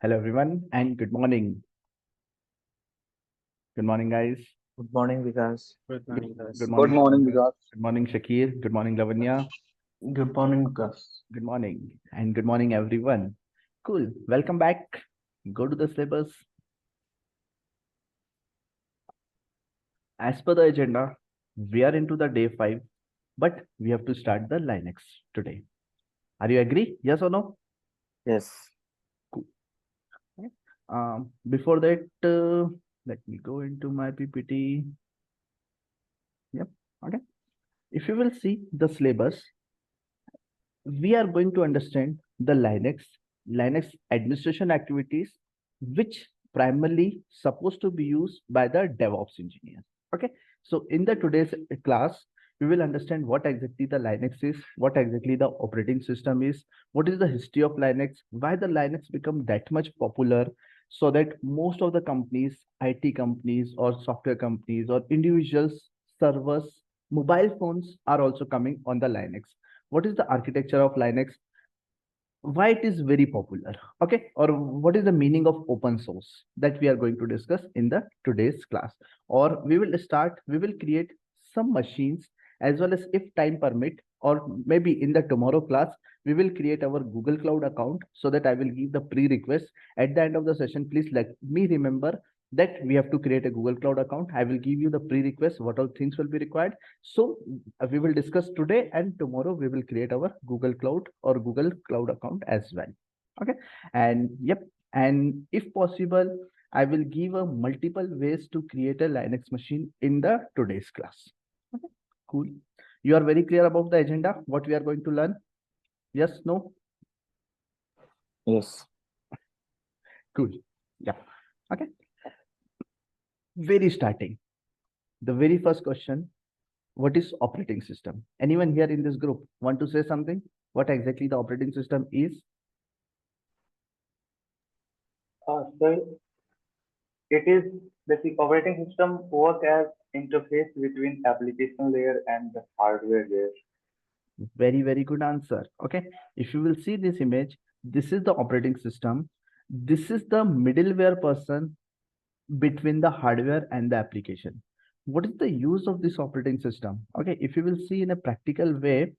Hello everyone and good morning. Good morning guys. Good morning, Vikas. Good Good, morning, guys. good Good morning morning, Shubhankar. Vikas. Good morning Shakir. Good morning Lavanya. Good morning, Vikas. Good morning and good morning everyone. Cool. Welcome back. Go to the syllabus. As per the agenda, we are into the day 5, but we have to start the Linux today. Are you agree? Yes or no? Yes. Cool. Okay. Before that, let me go into my PPT. Yep. Okay. If you will see the syllabus, we are going to understand the Linux administration activities, which primarily supposed to be used by the DevOps engineer. Okay, so in the today's class, we will understand what exactly the Linux is, what exactly the operating system is, what is the history of Linux, why the Linux become that much popular, so that most of the companies, IT companies or software companies or individuals, servers, mobile phones are also coming on the Linux. What is the architecture of Linux, why it is very popular, okay, or what is the meaning of open source, that we are going to discuss in the today's class. Or we will create some machines, as well as if time permit, or maybe in the tomorrow class we will create our Google Cloud account, so that I will give the pre-request at the end of the session. Please let me remember that we have to create a Google Cloud account. I will give you the pre-request, what all things will be required. So we will discuss today, and tomorrow we will create our Google Cloud or Google Cloud account as well. Okay. And yep. And if possible, I will give a multiple ways to create a Linux machine in the today's class. Okay. Cool. You are very clear about the agenda, what we are going to learn? Yes, no? Yes. Cool. Yeah. Okay. Very starting. The very first question, what is operating system? Anyone here in this group want to say something? What exactly the operating system is? So it is the operating system work as interface between application layer and the hardware layer. Very, very good answer. Okay. If you will see this image, this is the operating system. This is the middleware person between the hardware and the application. What is the use of this operating system? Okay. If you will see in a practical way,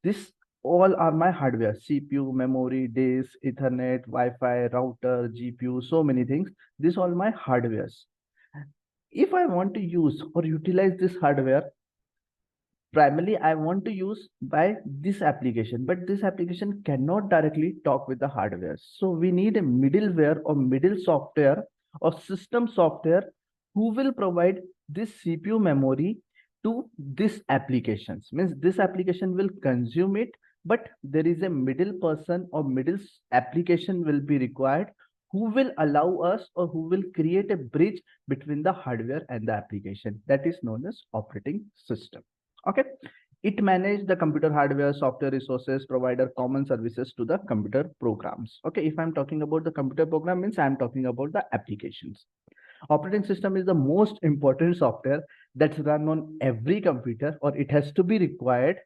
this all are my hardware: CPU, memory, disk, Ethernet, Wi-Fi, router, GPU, so many things. This all my hardwares. If I want to use or utilize this hardware, primarily I want to use by this application, but this application cannot directly talk with the hardware. So we need a middleware or middle software or system software who will provide this CPU memory to this applications. Means this application will consume it, but there is a middle person or application will be required, who will allow us or who will create a bridge between the hardware and the application. That is known as operating system. Okay. It manages the computer hardware, software resources, provider common services to the computer programs. Okay. If I'm talking about the computer program, means I'm talking about the applications. Operating system is the most important software that's run on every computer, or it has to be required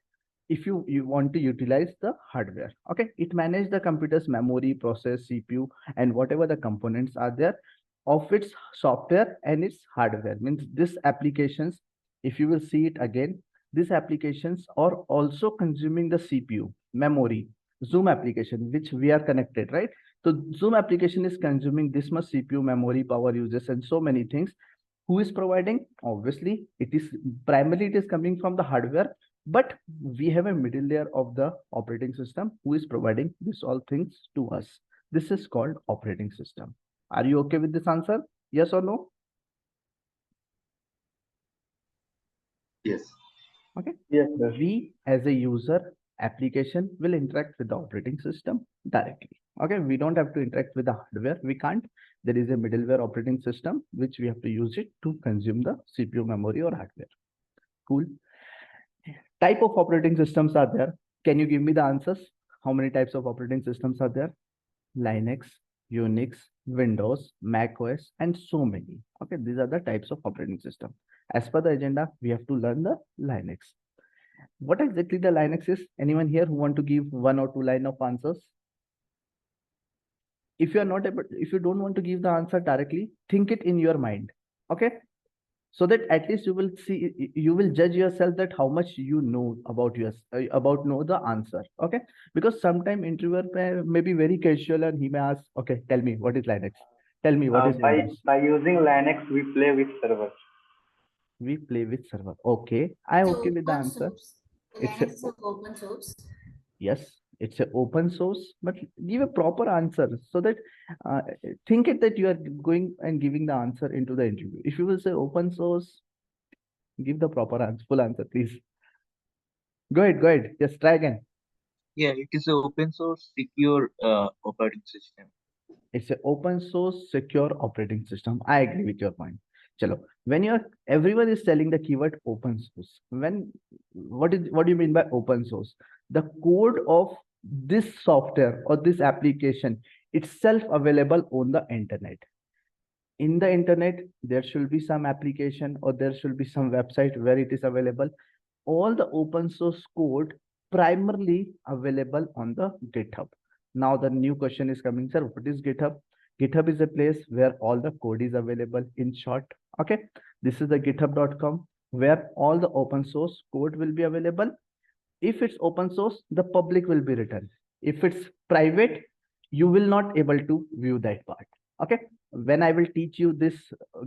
if you want to utilize the hardware. Okay. It manages the computer's memory, process, CPU, and whatever the components are there of its software and its hardware. Means this applications, if you will see it again, these applications are also consuming the CPU, memory. Zoom application, which we are connected, right? So Zoom application is consuming this much CPU, memory, power uses, and so many things. Who is providing? Obviously, it is primarily it is coming from the hardware, but we have a middle layer of the operating system who is providing this all things to us. This is called operating system. Are you okay with this answer? Yes or no? Yes. Okay. Yes, sir. We as a user application will interact with the operating system directly. Okay. We don't have to interact with the hardware. We can't. There is a middleware operating system which we have to use it to consume the CPU, memory, or hardware. Cool. Type of operating systems are there? Can you give me the answers? How many types of operating systems are there? Linux, Unix, Windows, Mac OS, and so many. Okay, these are the types of operating system. As per the agenda, we have to learn the Linux. What exactly the Linux is? Anyone here who want to give one or two line of answers? if you are not able, if you don't want to give the answer directly, think it in your mind. Okay, so that at least you will see, you will judge yourself that how much you know about about know the answer. Okay, because sometime interviewer may be very casual and he may ask, okay, tell me what is Linux, tell me what is By Windows. using Linux, we play with servers. We play with server. Okay, I'm okay with the answer. It's Linux is open source. Yes, it's an open source, but give a proper answer so that think it that you are going and giving the answer into the interview. If you will say open source, give the proper answer, full answer, please. Go ahead, go ahead. Just try again. Yeah, it is an open source secure operating system. It's an open source secure operating system. I agree with your point. Chalo. When everyone is telling the keyword open source, what do you mean by open source? The code of this software or this application itself available on the internet. In the internet, there should be some application or there should be some website where it is available. All the open source code primarily available on the GitHub. Now the new question is coming, sir, what is GitHub? GitHub is a place where all the code is available. In short, okay, this is the github.com where all the open source code will be available. If it's open source, the public will be written. If it's private, you will not able to view that part. Okay, when I will teach you this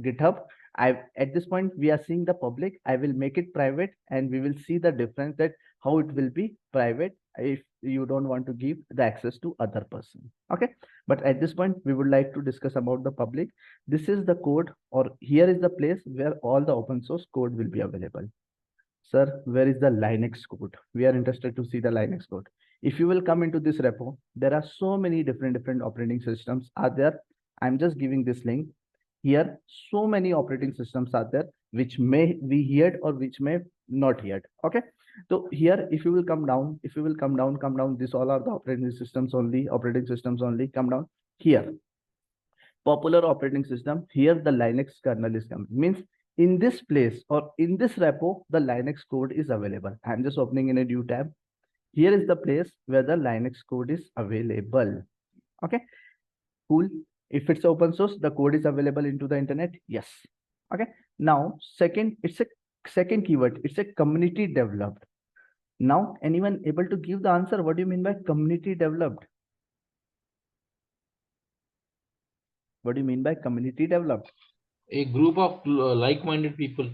GitHub, at this point we are seeing the public. I will make it private and we will see the difference that how it will be private if you don't want to give the access to other person. Okay, but at this point we would like to discuss about the public. This is the code, or here is the place where all the open source code will be available. Sir, where is the Linux code? We are interested to see the Linux code. If you will come into this repo, there are so many different operating systems are there. I'm just giving this link here. So many operating systems are there which may be heard or which may not heard. Okay, so here if you will come down, come down, this all are the operating systems only, come down here. Popular operating system, here the Linux kernel is coming, means in this place or in this repo, the Linux code is available. I'm just opening in a new tab. Here is the place where the Linux code is available. Okay, cool. If it's open source, the code is available into the internet. Yes. Okay. Now, second, it's a second keyword. It's a community developed. Now, anyone able to give the answer? What do you mean by community developed? What do you mean by community developed? A group of like-minded people.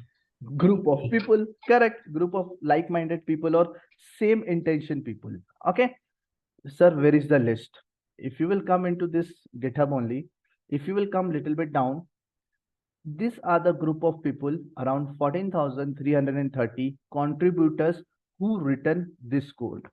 Group of people, correct. Group of like-minded people or same intention people. Okay. Sir, where is the list? If you will come into this GitHub only, if you will come little bit down, these are the group of people, around 14,330 contributors who written this code.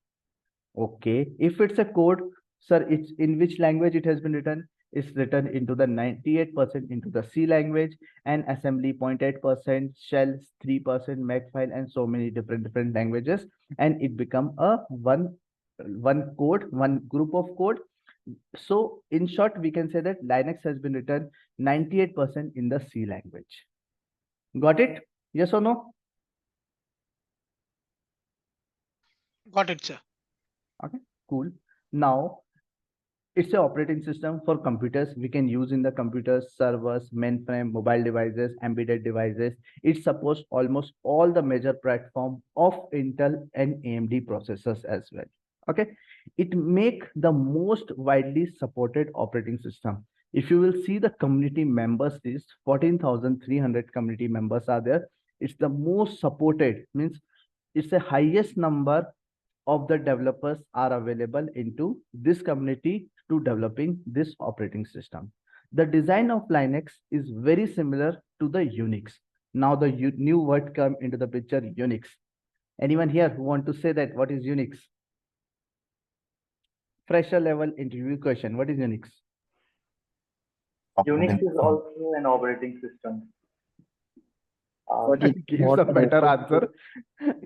Okay, if it's a code, sir, it's in which language it has been written? It's written into the 98% into the C language, and assembly 0.8%, shell 3%, Makefile, and so many different languages, and it become a one code, one group of code. So in short, we can say that Linux has been written 98% in the C language. Got it? Yes or no? Got it, sir. Okay, cool. Now, it's an operating system for computers. We can use in the computers, servers, mainframe, mobile devices, embedded devices. It supports almost all the major platform of Intel and AMD processors as well. Okay, it make the most widely supported operating system. If you will see the community members list, 14,300 community members are there. It's the most supported, means it's the highest number of the developers are available into this community to developing this operating system. The design of Linux is very similar to the Unix. Now the new word come into the picture, Unix. Anyone here who want to say that what is Unix? Fresher level interview question. What is Unix? Unix is also an operating system. Give some better answer.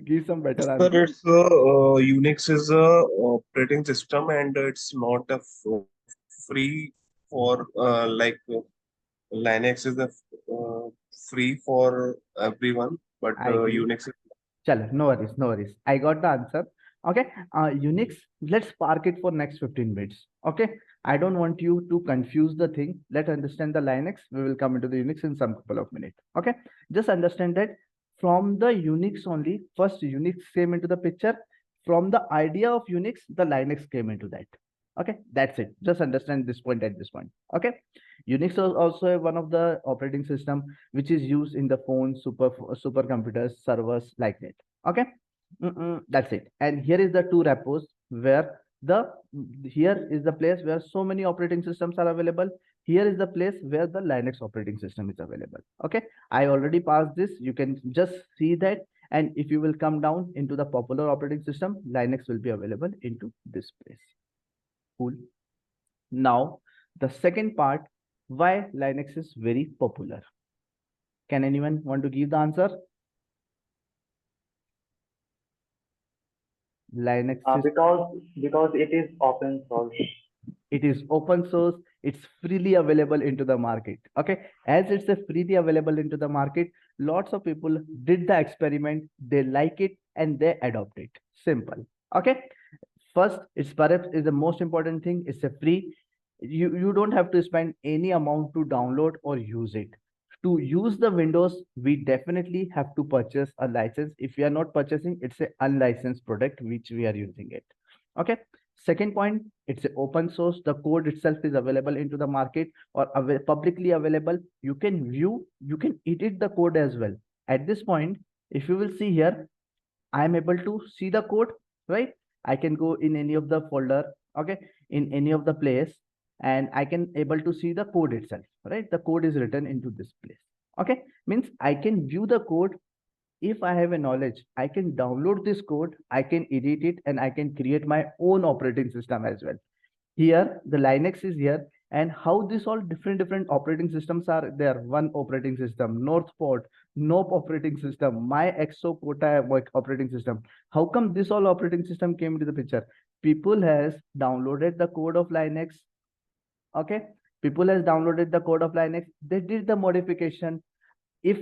Give some better answer. Sir, it's Unix is a operating system and it's not a free for Linux is a free for everyone, but Unix is. Chalo, no worries, no worries. I got the answer. Okay, Unix, let's park it for next 15 minutes. Okay, I don't want you to confuse the thing. Let's understand the Linux. We will come into the Unix in some couple of minutes. Okay, just understand that from the Unix only, first Unix came into the picture. From the idea of Unix, the Linux came into that. Okay, that's it. Just understand this point at this point. Okay, Unix is also one of the operating system which is used in the phones, supercomputers, servers like that. Okay, that's it. And here is the two repos where here is the place where so many operating systems are available. Here is the place where the Linux operating system is available. Okay, I already passed this. You can just see that. And if you will come down into the popular operating system, Linux will be available into this place. Cool. Now, the second part, why Linux is very popular. Can anyone want to give the answer? Linux because it is open source. It is open source. It's freely available into the market. Okay, as it's a freely available into the market, lots of people did the experiment, they like it and they adopt it. Simple. Okay, first, it's perhaps is the most important thing. It's a free. You don't have to spend any amount to download or use it. To use the Windows, we definitely have to purchase a license. If we are not purchasing, it's an unlicensed product which we are using it. Okay, second point, it's open source. The code itself is available into the market or publicly available. You can view, you can edit the code as well. At this point, if you will see here, I am able to see the code, right? I can go in any of the folder, okay, in any of the place, and I can able to see the code itself, right? The code is written into this place. Okay, means I can view the code. If I have a knowledge, I can download this code, I can edit it, and I can create my own operating system as well. Here, the Linux is here, and how this all different operating systems are there. One operating system, Northport, Nope operating system, my Exo Quota operating system. How come this all operating system came into the picture? People has downloaded the code of Linux. Okay, people has downloaded the code of Linux. They did the modification. If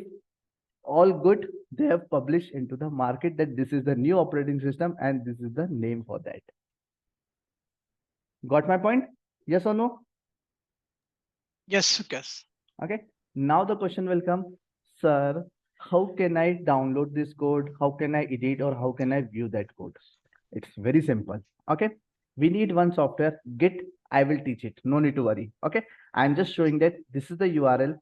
all good, they have published into the market that this is the new operating system and this is the name for that. Got my point? Yes or no? Yes, Vikas. Okay. Now the question will come, sir, how can I download this code? How can I edit or how can I view that code? It's very simple. Okay. We need one software, Git. I will teach it. No need to worry. Okay. I'm just showing that this is the URL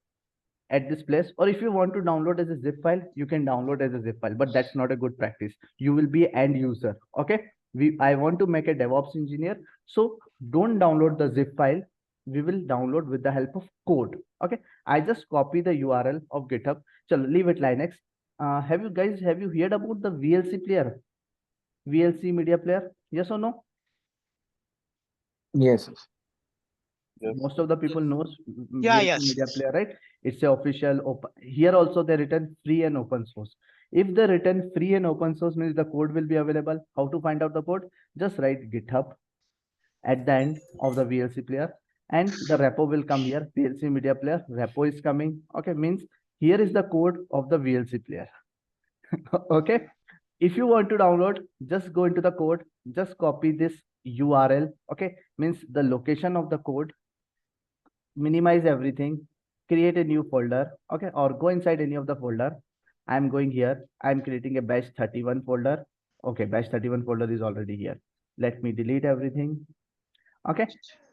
at this place. Or if you want to download as a zip file, you can download as a zip file, but that's not a good practice. You will be end user. Okay. I want to make a DevOps engineer. So don't download the zip file. We will download with the help of code. Okay. I just copy the URL of GitHub. So leave it Linux. Have you heard about the VLC player? VLC media player? Yes or no? Yes. Most of the people knows Yeah, VLC yes, media yes. player, right? It's a official open. Here also they written free and open source. If they written free and open source means the code will be available. How to find out the code? Just write GitHub at the end of the VLC player and the repo will come here. VLC media player repo is coming. Okay, means here is the code of the VLC player. Okay. If you want to download, just go into the code, just copy this URL. Okay, means the location of the code, minimize everything, create a new folder. Okay, or go inside any of the folder. I'm going here. I'm creating a Batch-31 folder. Okay, Batch-31 folder is already here. Let me delete everything. Okay,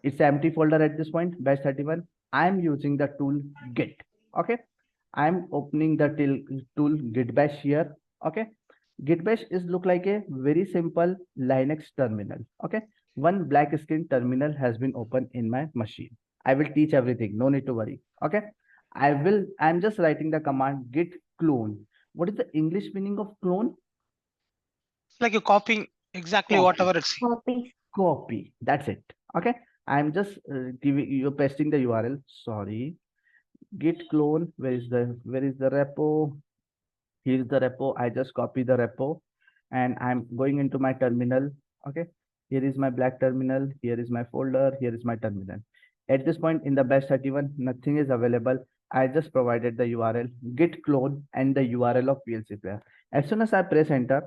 it's empty folder at this point. Batch-31. I'm using the tool Git. Okay, I'm opening the tool Git Bash here. Okay, Git Bash is look like a very simple Linux terminal. Okay, one black screen terminal has been opened in my machine. I will teach everything. No need to worry. Okay, I'm just writing the command git clone. What is the English meaning of clone? It's like you're copying exactly Copy. whatever it's. Copy. That's it. Okay, I'm just you're pasting the URL. Sorry, git clone. Where is the repo? Here is the repo. I just copy the repo and I'm going into my terminal. Okay, here is my black terminal. Here is my folder. Here is my terminal. At this point in the Batch-31, nothing is available. I just provided the URL, git clone and the URL of VLC player. As soon as I press enter,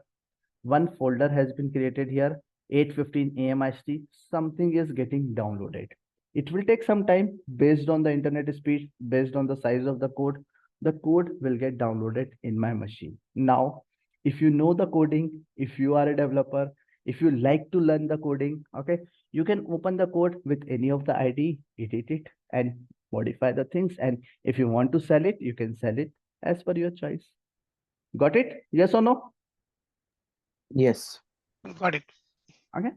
One folder has been created here, 8:15 a.m. IST. Something is getting downloaded. It will take some time based on the internet speed, based on the size of the code. The code will get downloaded in my machine. Now, if you know the coding, if you are a developer, if you like to learn the coding, okay, you can open the code with any of the IDE, edit it, and modify the things. And if you want to sell it, you can sell it as per your choice. Got it? Yes or no? Yes. Got it. Okay,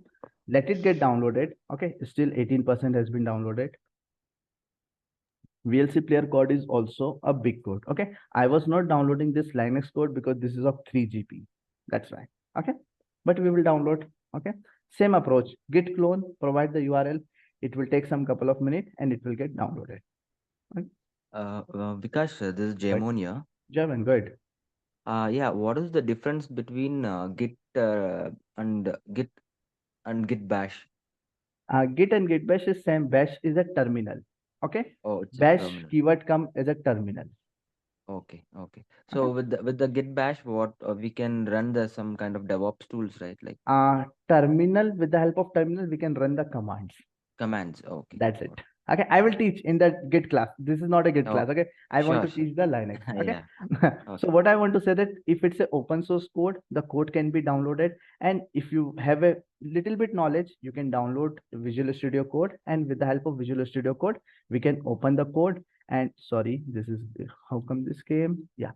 let it get downloaded. Okay, still 18% has been downloaded. VLC player code is also a big code. Okay, I was not downloading this Linux code because this is of 3 GB. That's why. Okay, but we will download. Okay, same approach. Git clone, provide the URL. It will take some couple of minutes and it will get downloaded. Vikas, this is Jamon here. Javan, good. Yeah, what is the difference between Git and Git Bash? Git and Git bash is same. Bash is a terminal. Okay, Oh, it's a bash terminal. keyword come as a terminal. Okay. So with the Git Bash, what we can run the some kind of DevOps tools, right? Like Terminal, with the help of terminal, we can run the commands. commands. Okay. That's it. Okay, I will teach in the Git class. This is not a Git Oh, class. Okay, I want to sure. teach the Linux. Okay. Yeah. So what I want to say that if it's a open source code, the code can be downloaded. And if you have a little bit knowledge, you can download Visual Studio Code. And with the help of Visual Studio Code, we can open the code. And sorry, this is how come this came? Yeah.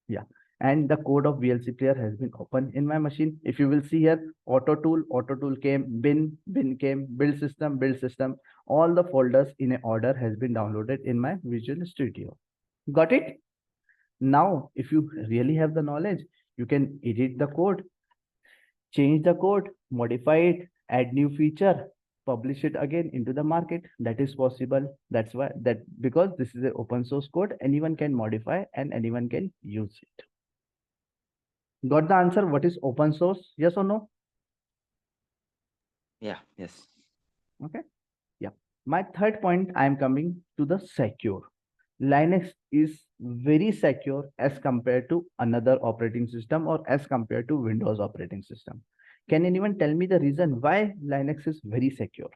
Yeah. And the code of VLC player has been opened in my machine. If you will see here, auto tool came, bin came, build system, all the folders in a order has been downloaded in my Visual Studio. Got it? Now, if you really have the knowledge, you can edit the code, change the code, modify it, add new feature, publish it again into the market. That is possible. That's why because this is an open source code, anyone can modify and anyone can use it. Got the answer? What is open source? Yes or no? Yeah. Yes. Okay. Yeah. My third point, I am coming to the secure. Linux is very secure as compared to another operating system or as compared to Windows operating system. Can anyone tell me the reason why Linux is very secure?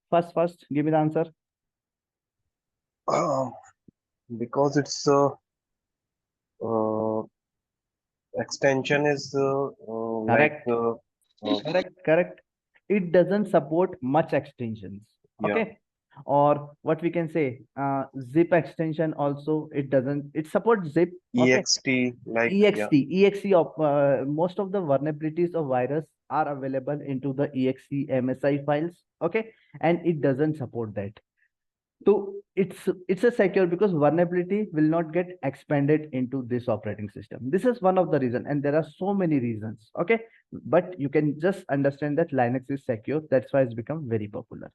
First, give me the answer. Because its extension is Correct. like Correct. It doesn't support much extensions. yeah. Okay. Or what we can say, zip extension also, it supports zip. Okay. ext like exe of most of the vulnerabilities of virus are available into the exe msi files. Okay, and it doesn't support that. So it's a secure because vulnerability will not get expanded into this operating system. This is one of the reason, and there are so many reasons. Okay, but you can just understand that Linux is secure. That's why it's become very popular.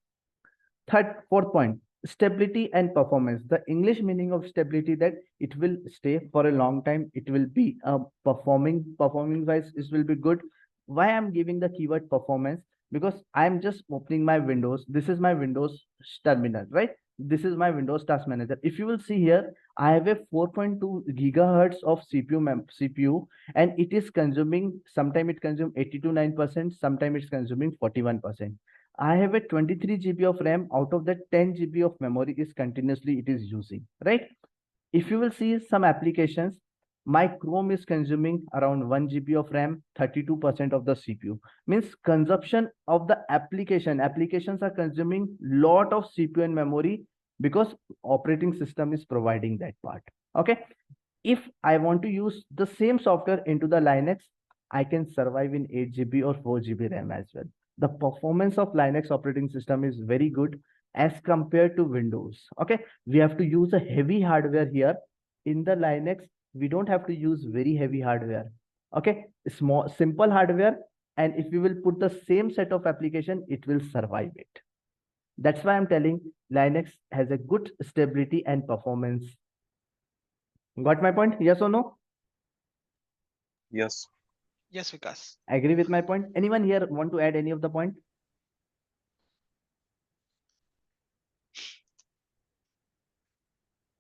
Fourth point, stability and performance. The English meaning of stability that it will stay for a long time. It will be performing wise, it will be good. Why I'm giving the keyword performance? Because I'm just opening my Windows. This is my Windows terminal, right? This is my Windows Task Manager. If you will see here, I have a 4.2 gigahertz of CPU, and it is consuming, sometime it consumes 80 to 9%, sometime it's consuming 41%. I have a 23 GB of RAM. Out of that, 10 GB of memory is continuously it is using, right? If you will see some applications, my Chrome is consuming around 1 GB of RAM, 32% of the CPU. Means consumption of the applications are consuming lot of CPU and memory because operating system is providing that part. Okay. If I want to use the same software into the Linux, I can survive in 8 GB or 4 GB RAM as well. The performance of Linux operating system is very good as compared to Windows. Okay, we have to use a heavy hardware here. In the Linux, we don't have to use very heavy hardware. Okay, simple hardware, and if we will put the same set of application, it will survive it. That's why I'm telling Linux has a good stability and performance. Got my point? Yes or no? Yes. Yes, Vikas. Agree with my point? Anyone here want to add any of the point?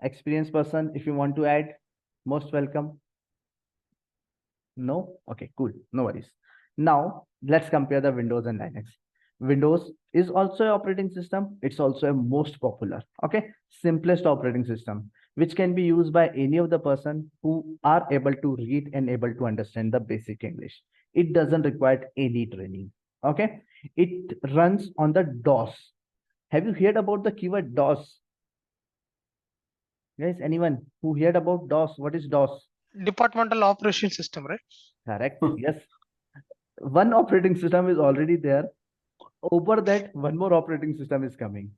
Experienced person, if you want to add, most welcome. No? Okay, cool. No worries. Now, let's compare the Windows and Linux. Windows is also an operating system. It's also a most popular, okay, simplest operating system, which can be used by any of the person who are able to read and able to understand the basic English. It doesn't require any training, okay? It runs on the DOS. Have you heard about the keyword DOS? Guys, anyone who heard about DOS? What is DOS? Departmental Operation System, right? Correct. Yes. One operating system is already there. Over that, one more operating system is coming.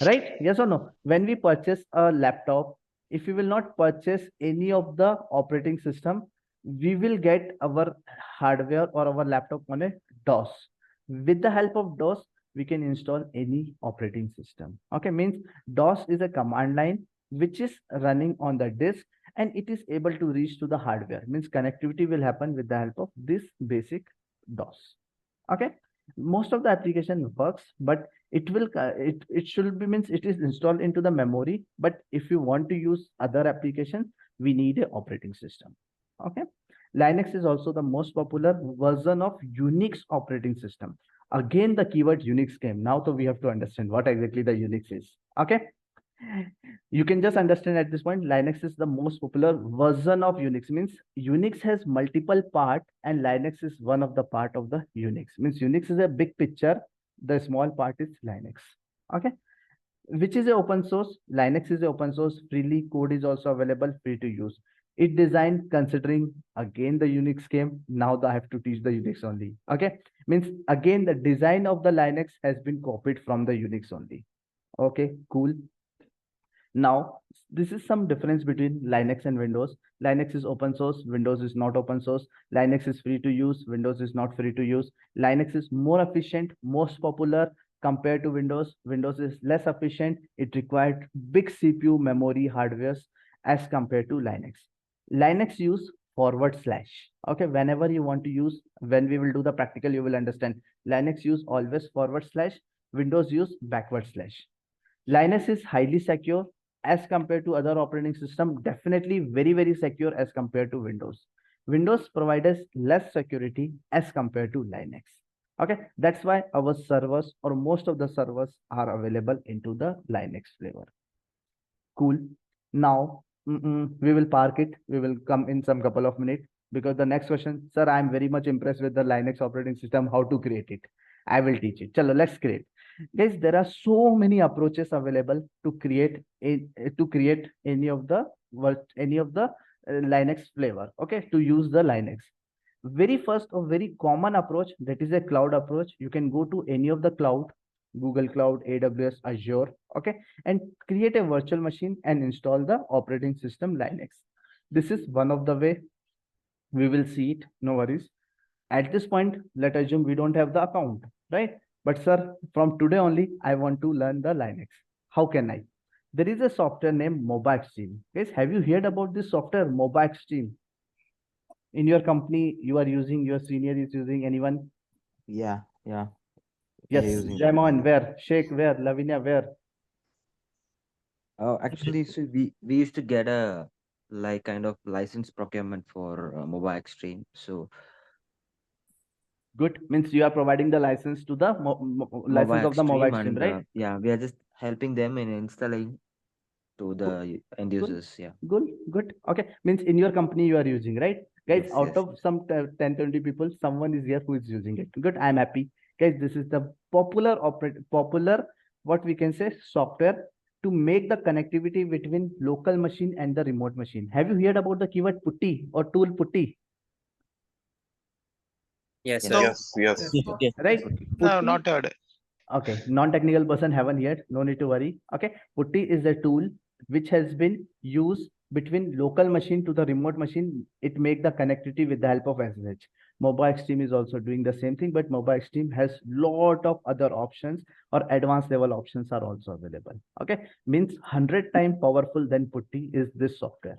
Right? Yes or no? When we purchase a laptop, if we will not purchase any of the operating system, we will get our hardware or our laptop on a DOS. With the help of DOS, we can install any operating system. Okay, means DOS is a command line which is running on the disk and it is able to reach to the hardware. Means connectivity will happen with the help of this basic DOS. Okay, most of the application works, but it should be means it is installed into the memory. But if you want to use other applications, we need a operating system. Okay, Linux is also the most popular version of Unix operating system. Again, the keyword Unix came. Now, so we have to understand what exactly the Unix is. Okay, you can just understand at this point, Linux is the most popular version of Unix. Means Unix has multiple part and Linux is one of the part of the Unix. Means Unix is a big picture. The small part is Linux. Okay. Which is a open source. Linux is a open source. Freely code is also available, free to use. It designed considering again the Unix came. Now I have to teach the Unix only. Okay. Means again the design of the Linux has been copied from the Unix only. Okay, cool. Now, this is some difference between Linux and Windows. Linux is open source, Windows is not open source. Linux is free to use, Windows is not free to use. Linux is more efficient, most popular compared to Windows. Windows is less efficient. It required big CPU, memory, hardware as compared to Linux. Linux use /. Okay, whenever you want to use, when we will do the practical, you will understand. Linux use always /. Windows use /. Linux is highly secure as compared to other operating system, definitely very secure as compared to Windows. Windows provides us less security as compared to Linux. Okay, that's why our servers or most of the servers are available into the Linux flavor. Cool. Now we will park it. We will come in some couple of minutes because the next question, sir, I am very much impressed with the Linux operating system. How to create it? I will teach it. Chalo, let's create. Guys, there are so many approaches available to create any of the Linux flavor. Okay, to use the Linux. Very first or very common approach, that is a cloud approach. You can go to any of the cloud, Google Cloud, AWS, Azure, okay, and create a virtual machine and install the operating system Linux. This is one of the way. We will see it. No worries. At this point, let's assume we don't have the account, right? But sir, from today only, I want to learn the Linux. How can I? There is a software named MobaXtream. Guys, have you heard about this software, MobaXtream? In your company, you are using, your senior is using, anyone? Yeah. Yes, using that. Jaimon, where? Sheikh, where? Lavinia, where? Actually, so we used to get a like kind of license procurement for MobaXtream. So Good. Means you are providing the license to the license of the MobaXtream, and right? yeah, we are just helping them in installing to the end users. Yeah. Good. Okay. Means in your company you are using, right? Guys, Yes, out yes, of yes. some 10, 20 people, someone is here who is using it. Good. I'm happy. Guys, this is the popular what we can say software to make the connectivity between local machine and the remote machine. Have you heard about the keyword putty or tool putty? Yes, No. Yes. Right? No, Putty. not heard. Okay, non-technical person haven't yet, no need to worry. Okay, putty is a tool which has been used between local machine to the remote machine. It make the connectivity with the help of SSH. MobaXtream is also doing the same thing, but MobaXtream has lot of other options or advanced level options are also available. Okay, means 100 times powerful than putty is this software.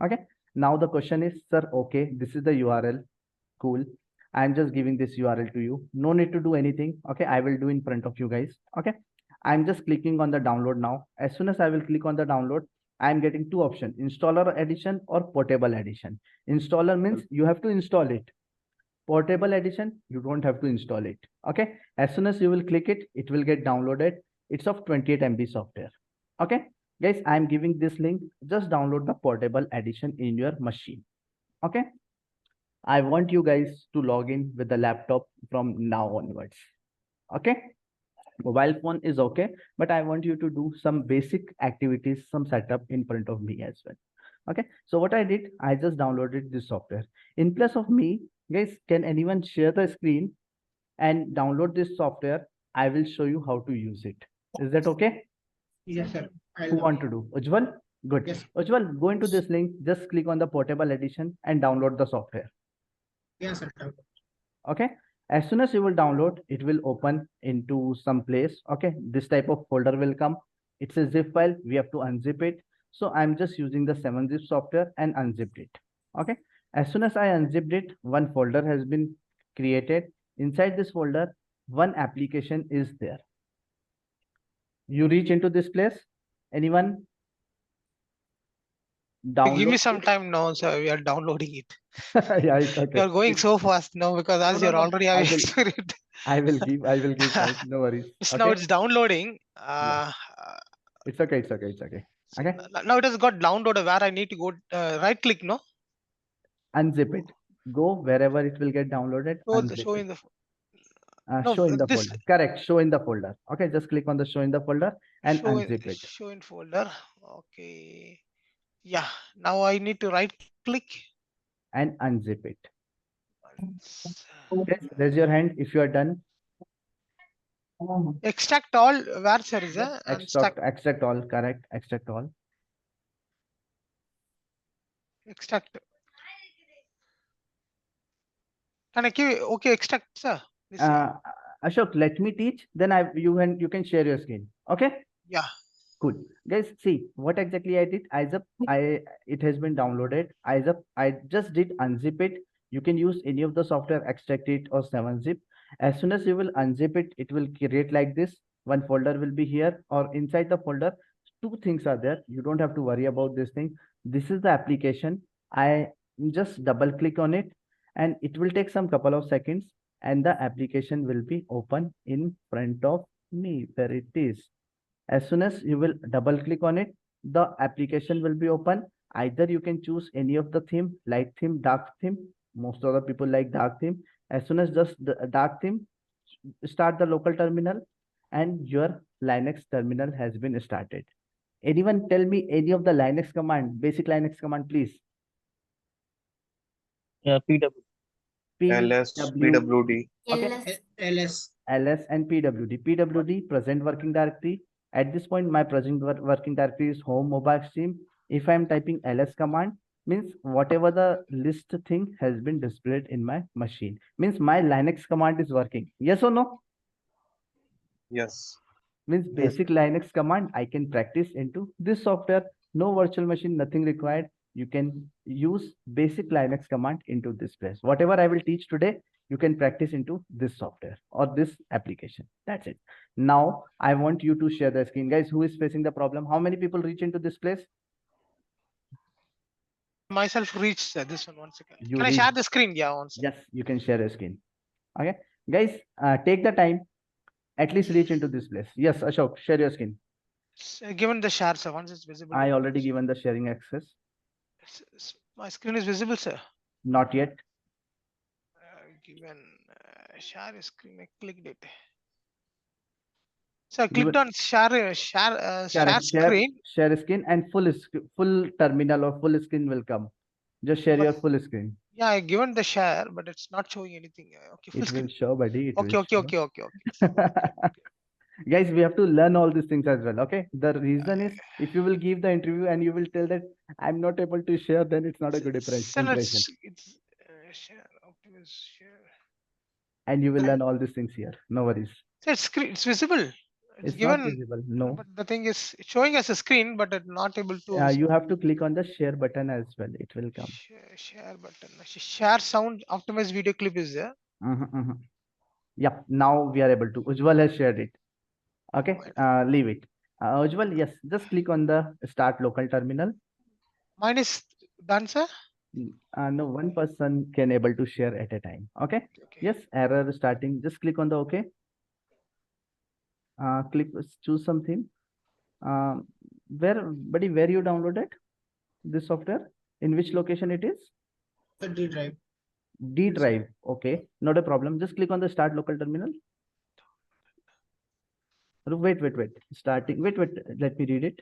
Okay, now the question is, sir, okay, this is the URL. Cool. I'm just giving this URL to you. No need to do anything. Okay, I will do in front of you guys. Okay, I'm just clicking on the download now. As soon as I will click on the download, I am getting two options, installer edition or portable edition. Installer means you have to install it. Portable edition, you don't have to install it. Okay. As soon as you will click it, it will get downloaded. It's of 28 MB software. Okay. Guys, I am giving this link. Just download the portable edition in your machine. Okay. I want you guys to log in with the laptop from now onwards. Okay. Mobile phone is okay, but I want you to do some basic activities, some setup in front of me as well. Okay. So what I did, I just downloaded this software. In place of me, guys, can anyone share the screen and download this software? I will show you how to use it. Is that okay? Yes, sir. Who want to do? Ujjwal? Good. Yes. Ujjwal, go into this link, just click on the portable edition and download the software. Yes, sir. Okay. As soon as you will download, it will open into some place. Okay. This type of folder will come. It's a zip file. We have to unzip it. So I'm just using the 7-zip software and unzipped it. Okay. As soon as I unzipped it, one folder has been created. Inside this folder, one application is there. You reach into this place. Anyone? Give me Download some it? time now, sir. We are downloading it. Yeah, it's okay. You're going so fast now because as No, you're no, already I having will- experience. I will give time. No worries. Now Okay. it's downloading. It's okay. It's okay. It's okay. Okay. Now it has got downloaded where I need to go right click, no? Unzip it. Go wherever it will get downloaded. Unzip Show it. in the no, Show in the this folder. Correct. Show in the folder. Okay. Just click on the show in the folder and show in, unzip it. show in folder. Okay. Yeah. Now I need to right click. And unzip it. Yes. Raise your hand if you are done. Extract all. Where sir is that? Extract all. Correct. Extract all. Extract. Can I give okay extract, sir? This Ashok, let me teach. Then you can share your screen. Okay. yeah. Cool. Guys, see what exactly I did. It has been downloaded. I just did unzip it. You can use any of the software, extract it or 7-zip. As soon as you will unzip it, it will create like this. One folder will be here, or inside the folder, two things are there. You don't have to worry about this thing. This is the application. I just double click on it and it will take some couple of seconds and the application will be open in front of me. There it is. As soon as you will double click on it, the application will be open. Either you can choose any of the theme, light theme, dark theme. Most of the people like dark theme. As soon as just the dark theme, start the local terminal and your Linux terminal has been started. Anyone tell me any of the Linux command, basic Linux command, please? Yeah, PW. ls, pwd. Okay. LS. ls and pwd. Pwd, present working directory. At this point, my present working directory is home mobile stream. If I am typing ls command, means whatever the list thing has been displayed in my machine. Means my Linux command is working. Yes or no? Yes. Means basic Linux command I can practice into this software. No virtual machine, nothing required. You can use basic Linux command into this place. Whatever I will teach today, you can practice into this software or this application. That's it. Now I want you to share the screen. Guys, who is facing the problem? How many people reach into this place? Myself reached this one second. You Can I share reached. the screen? Yeah, one second. Yes, you can share a screen. Okay. Guys, take the time. At least reach into this place. Yes, Ashok, share your screen. Given the share, sir, once it's visible. I already given the sharing access. My screen is visible, sir. Not yet. Given share screen, I clicked it. So I clicked on share screen. Share screen and full terminal or full screen will come. Just share your full screen. Yeah, I given the share, but it's not showing anything. Okay, full It screen. will show, buddy. Okay. Guys, we have to learn all these things as well. Okay. The reason is if you will give the interview and you will tell that I'm not able to share, then it's not a good impression. It's share, share. And you will learn all these things here. No worries. So it's visible. It's given, not visible. No. But the thing is it's showing as a screen, but it's not able to. You have to click on the share button as well. It will come. Share button. Share sound optimized video clip is there. Yep. Now we are able to. Ujjwal has shared it. Okay. Leave it. Ujjwal, yes, just click on the start local terminal. Mine is done, sir. No, one person can able to share at a time. Okay. Okay. Yes, error starting. Just click on the OK. Click, choose something. Buddy, where you downloaded this software? In which location it is? The D drive. D drive. Okay, not a problem. Just click on the start local terminal. Wait. Starting. Wait. Let me read it.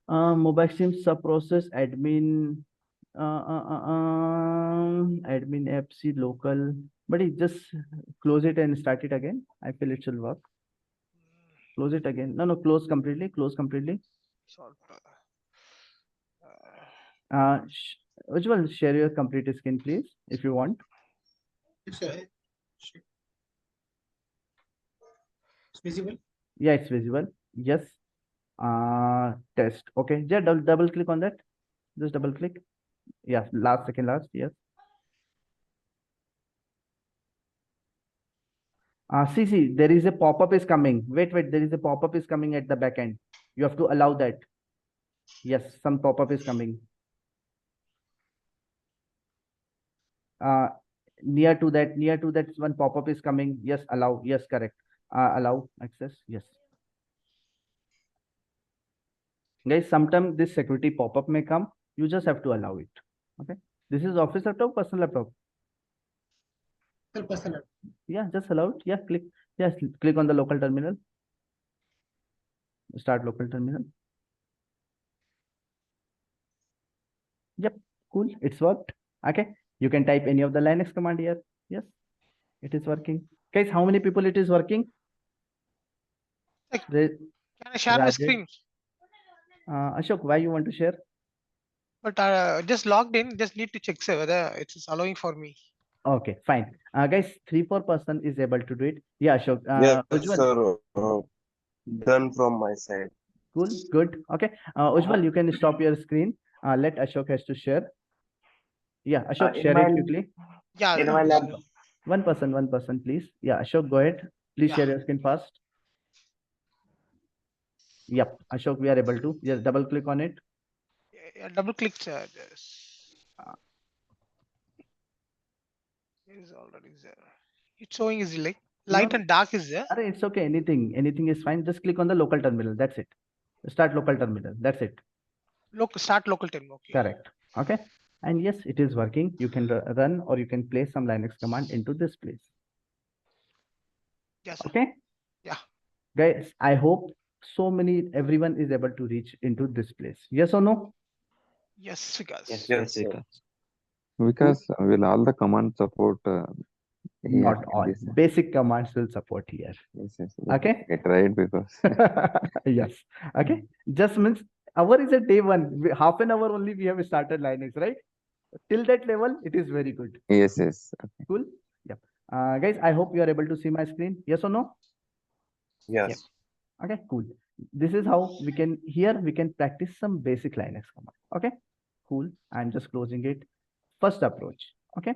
Mobile SIM sub process admin. Admin FC local. Buddy, just close it and start it again. I feel it should work. Close it again. No, close completely. Close completely. Ujjwal, share your complete screen, please, if you want. It's visible. Yeah, it's visible. Yes. Test. Okay. Just double click on that. Just double click. Yeah. Second last. Yes. See, there is a pop-up is coming. Wait. There is a pop-up is coming at the back end. You have to allow that. Yes, some pop-up is coming. Near to that one pop-up is coming. Yes, allow. Yes, correct. Allow access. Yes. Guys, sometimes this security pop-up may come. You just have to allow it. Okay. This is office laptop, personal laptop. Personal. Yeah, just allow it. Yeah, click. Yes, click on the local terminal. Start local terminal. Yep, cool. It's worked. Okay. You can type any of the Linux command here. Yes, it is working. Guys, how many people it is working? Can I share my screen? Ashok, why you want to share? But just logged in, just need to check whether it's allowing for me. Okay, fine. Guys, 3-4 person is able to do it. Yeah, Ashok. Yes, Ujjwal. sir. Done from my side. Cool, good. Okay. Ujjwal, you can stop your screen. Let Ashok has to share. Yeah, Ashok, share it quickly. Yeah. In my lab. One person, please. Yeah, Ashok, go ahead. Please share your screen fast. Yep, Ashok, we are able to. Just double click on it. Yeah, double click. Is already there. It's showing is like light and dark is there. It's okay. Anything is fine. Just click on the local terminal. That's it. Start local terminal. That's it. Start local terminal. Okay. Correct. Okay. And yes, it is working. You can run or you can place some Linux command into this place. Yes. Okay. Yeah. Guys, I hope everyone is able to reach into this place. Yes or no? Yes, Vikas. Yes, sir. Because will all the commands support? Not all. Basic commands will support here. Yes. Okay. I tried because. Yes. Okay. Just means our is a day one. Half an hour only we have started Linux, right? Till that level, it is very good. Yes. Okay. Cool. Yep. Guys, I hope you are able to see my screen. Yes or no? Yes. Yep. Okay, cool. This is how we can practice some basic Linux command. Okay, cool. I'm just closing it. First approach. Okay.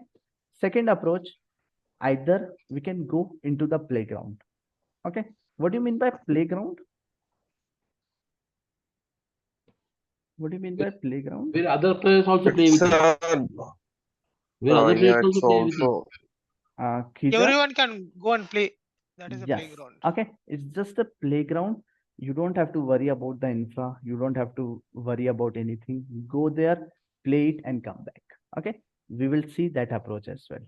Second approach, either we can go into the playground. Okay. What do you mean by playground? What do you mean by playground? Where other players also play with you. Where other players also play with you. Everyone can go and play. That is a playground. Okay, it's just a playground. You don't have to worry about the infra. You don't have to worry about anything. Go there, play it, and come back. Okay, we will see that approach as well.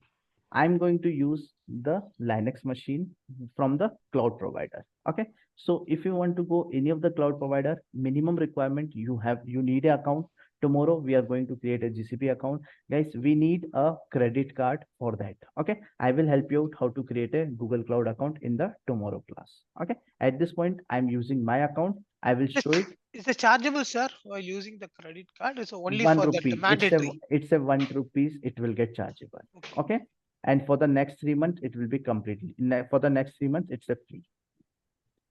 I'm going to use the Linux machine from the cloud provider. Okay, so if you want to go any of the cloud provider, minimum requirement you need an account. Tomorrow we are going to create a GCP account. Guys, we need a credit card for that. Okay, I will help you out how to create a Google Cloud account in the tomorrow class. Okay, at this point I'm using my account. I will show it. Is it chargeable, sir, while using the credit card? It's only ₹1 for the mandatory. It's a ₹1. It will get chargeable. Okay. And for the next 3 months, it will be completely. For the next 3 months, it's a free.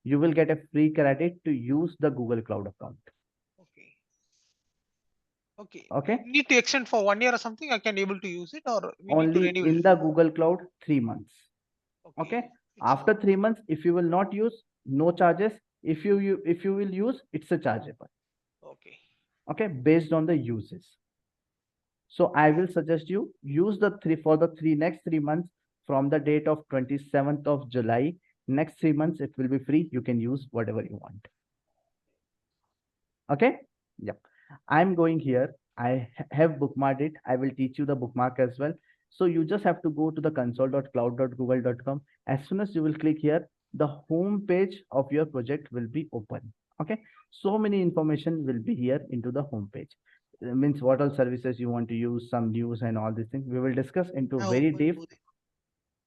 You will get a free credit to use the Google Cloud account. Okay. You need to extend for 1 year or something. I can able to use it, or only in the Google Cloud 3 months. Okay. After 3 months, if you will not use, no charges. If you will use, it's a chargeable. Okay. Okay, based on the uses. So I will suggest you use the next 3 months from the date of 27th of July. Next 3 months it will be free. You can use whatever you want. Okay. Yeah. I'm going here. I have bookmarked it. I will teach you the bookmark as well. So you just have to go to the console.cloud.google.com. As soon as you will click here, the home page of your project will be open. Okay. So many information will be here into the home page. It means what all services you want to use, some news and all these things. We will discuss into very deep.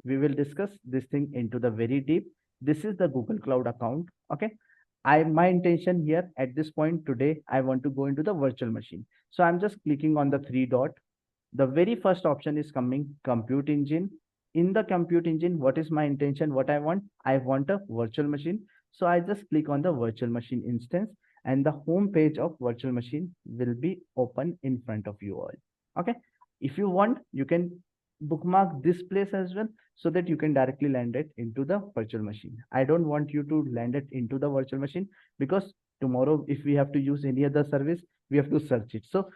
We will discuss this thing into the very deep. This is the Google Cloud account. Okay. My intention here at this point today, I want to go into the virtual machine. So I'm just clicking on the 3 dot. The very first option is coming compute engine. In the compute engine, what is my intention? What I want? I want a virtual machine. So I just click on the virtual machine instance and the home page of virtual machine will be open in front of you all. Okay. If you want, you can bookmark this place as well so that you can directly land it into the virtual machine. I don't want you to land it into the virtual machine because tomorrow, if we have to use any other service, we have to search it. So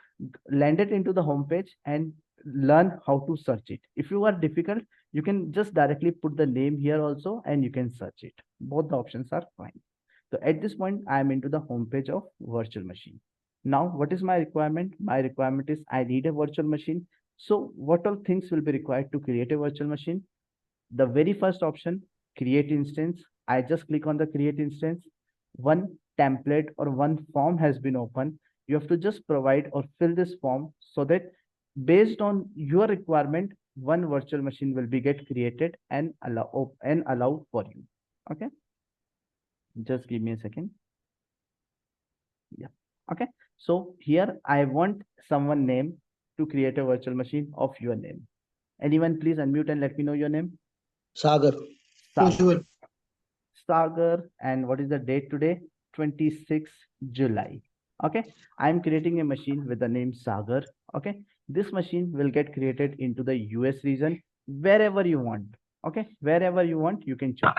land it into the home page and learn how to search it. If you are difficult, you can just directly put the name here also and you can search it. Both the options are fine. So at this point, I am into the home page of virtual machine. Now, what is my requirement? My requirement is I need a virtual machine. So what all things will be required to create a virtual machine? The very first option, create instance. I just click on the create instance. One template or one form has been opened. You have to just provide or fill this form so that based on your requirement, one virtual machine will be get created and allowed for you. Okay. Just give me a second. Yeah. Okay. So here I want someone name to create a virtual machine of your name. Anyone please unmute and let me know your name. Sagar. Sagar. Sagar. And what is the date today? 26 July. Okay. I'm creating a machine with the name Sagar. Okay. This machine will get created into the US region wherever you want. Okay. Wherever you want, you can choose.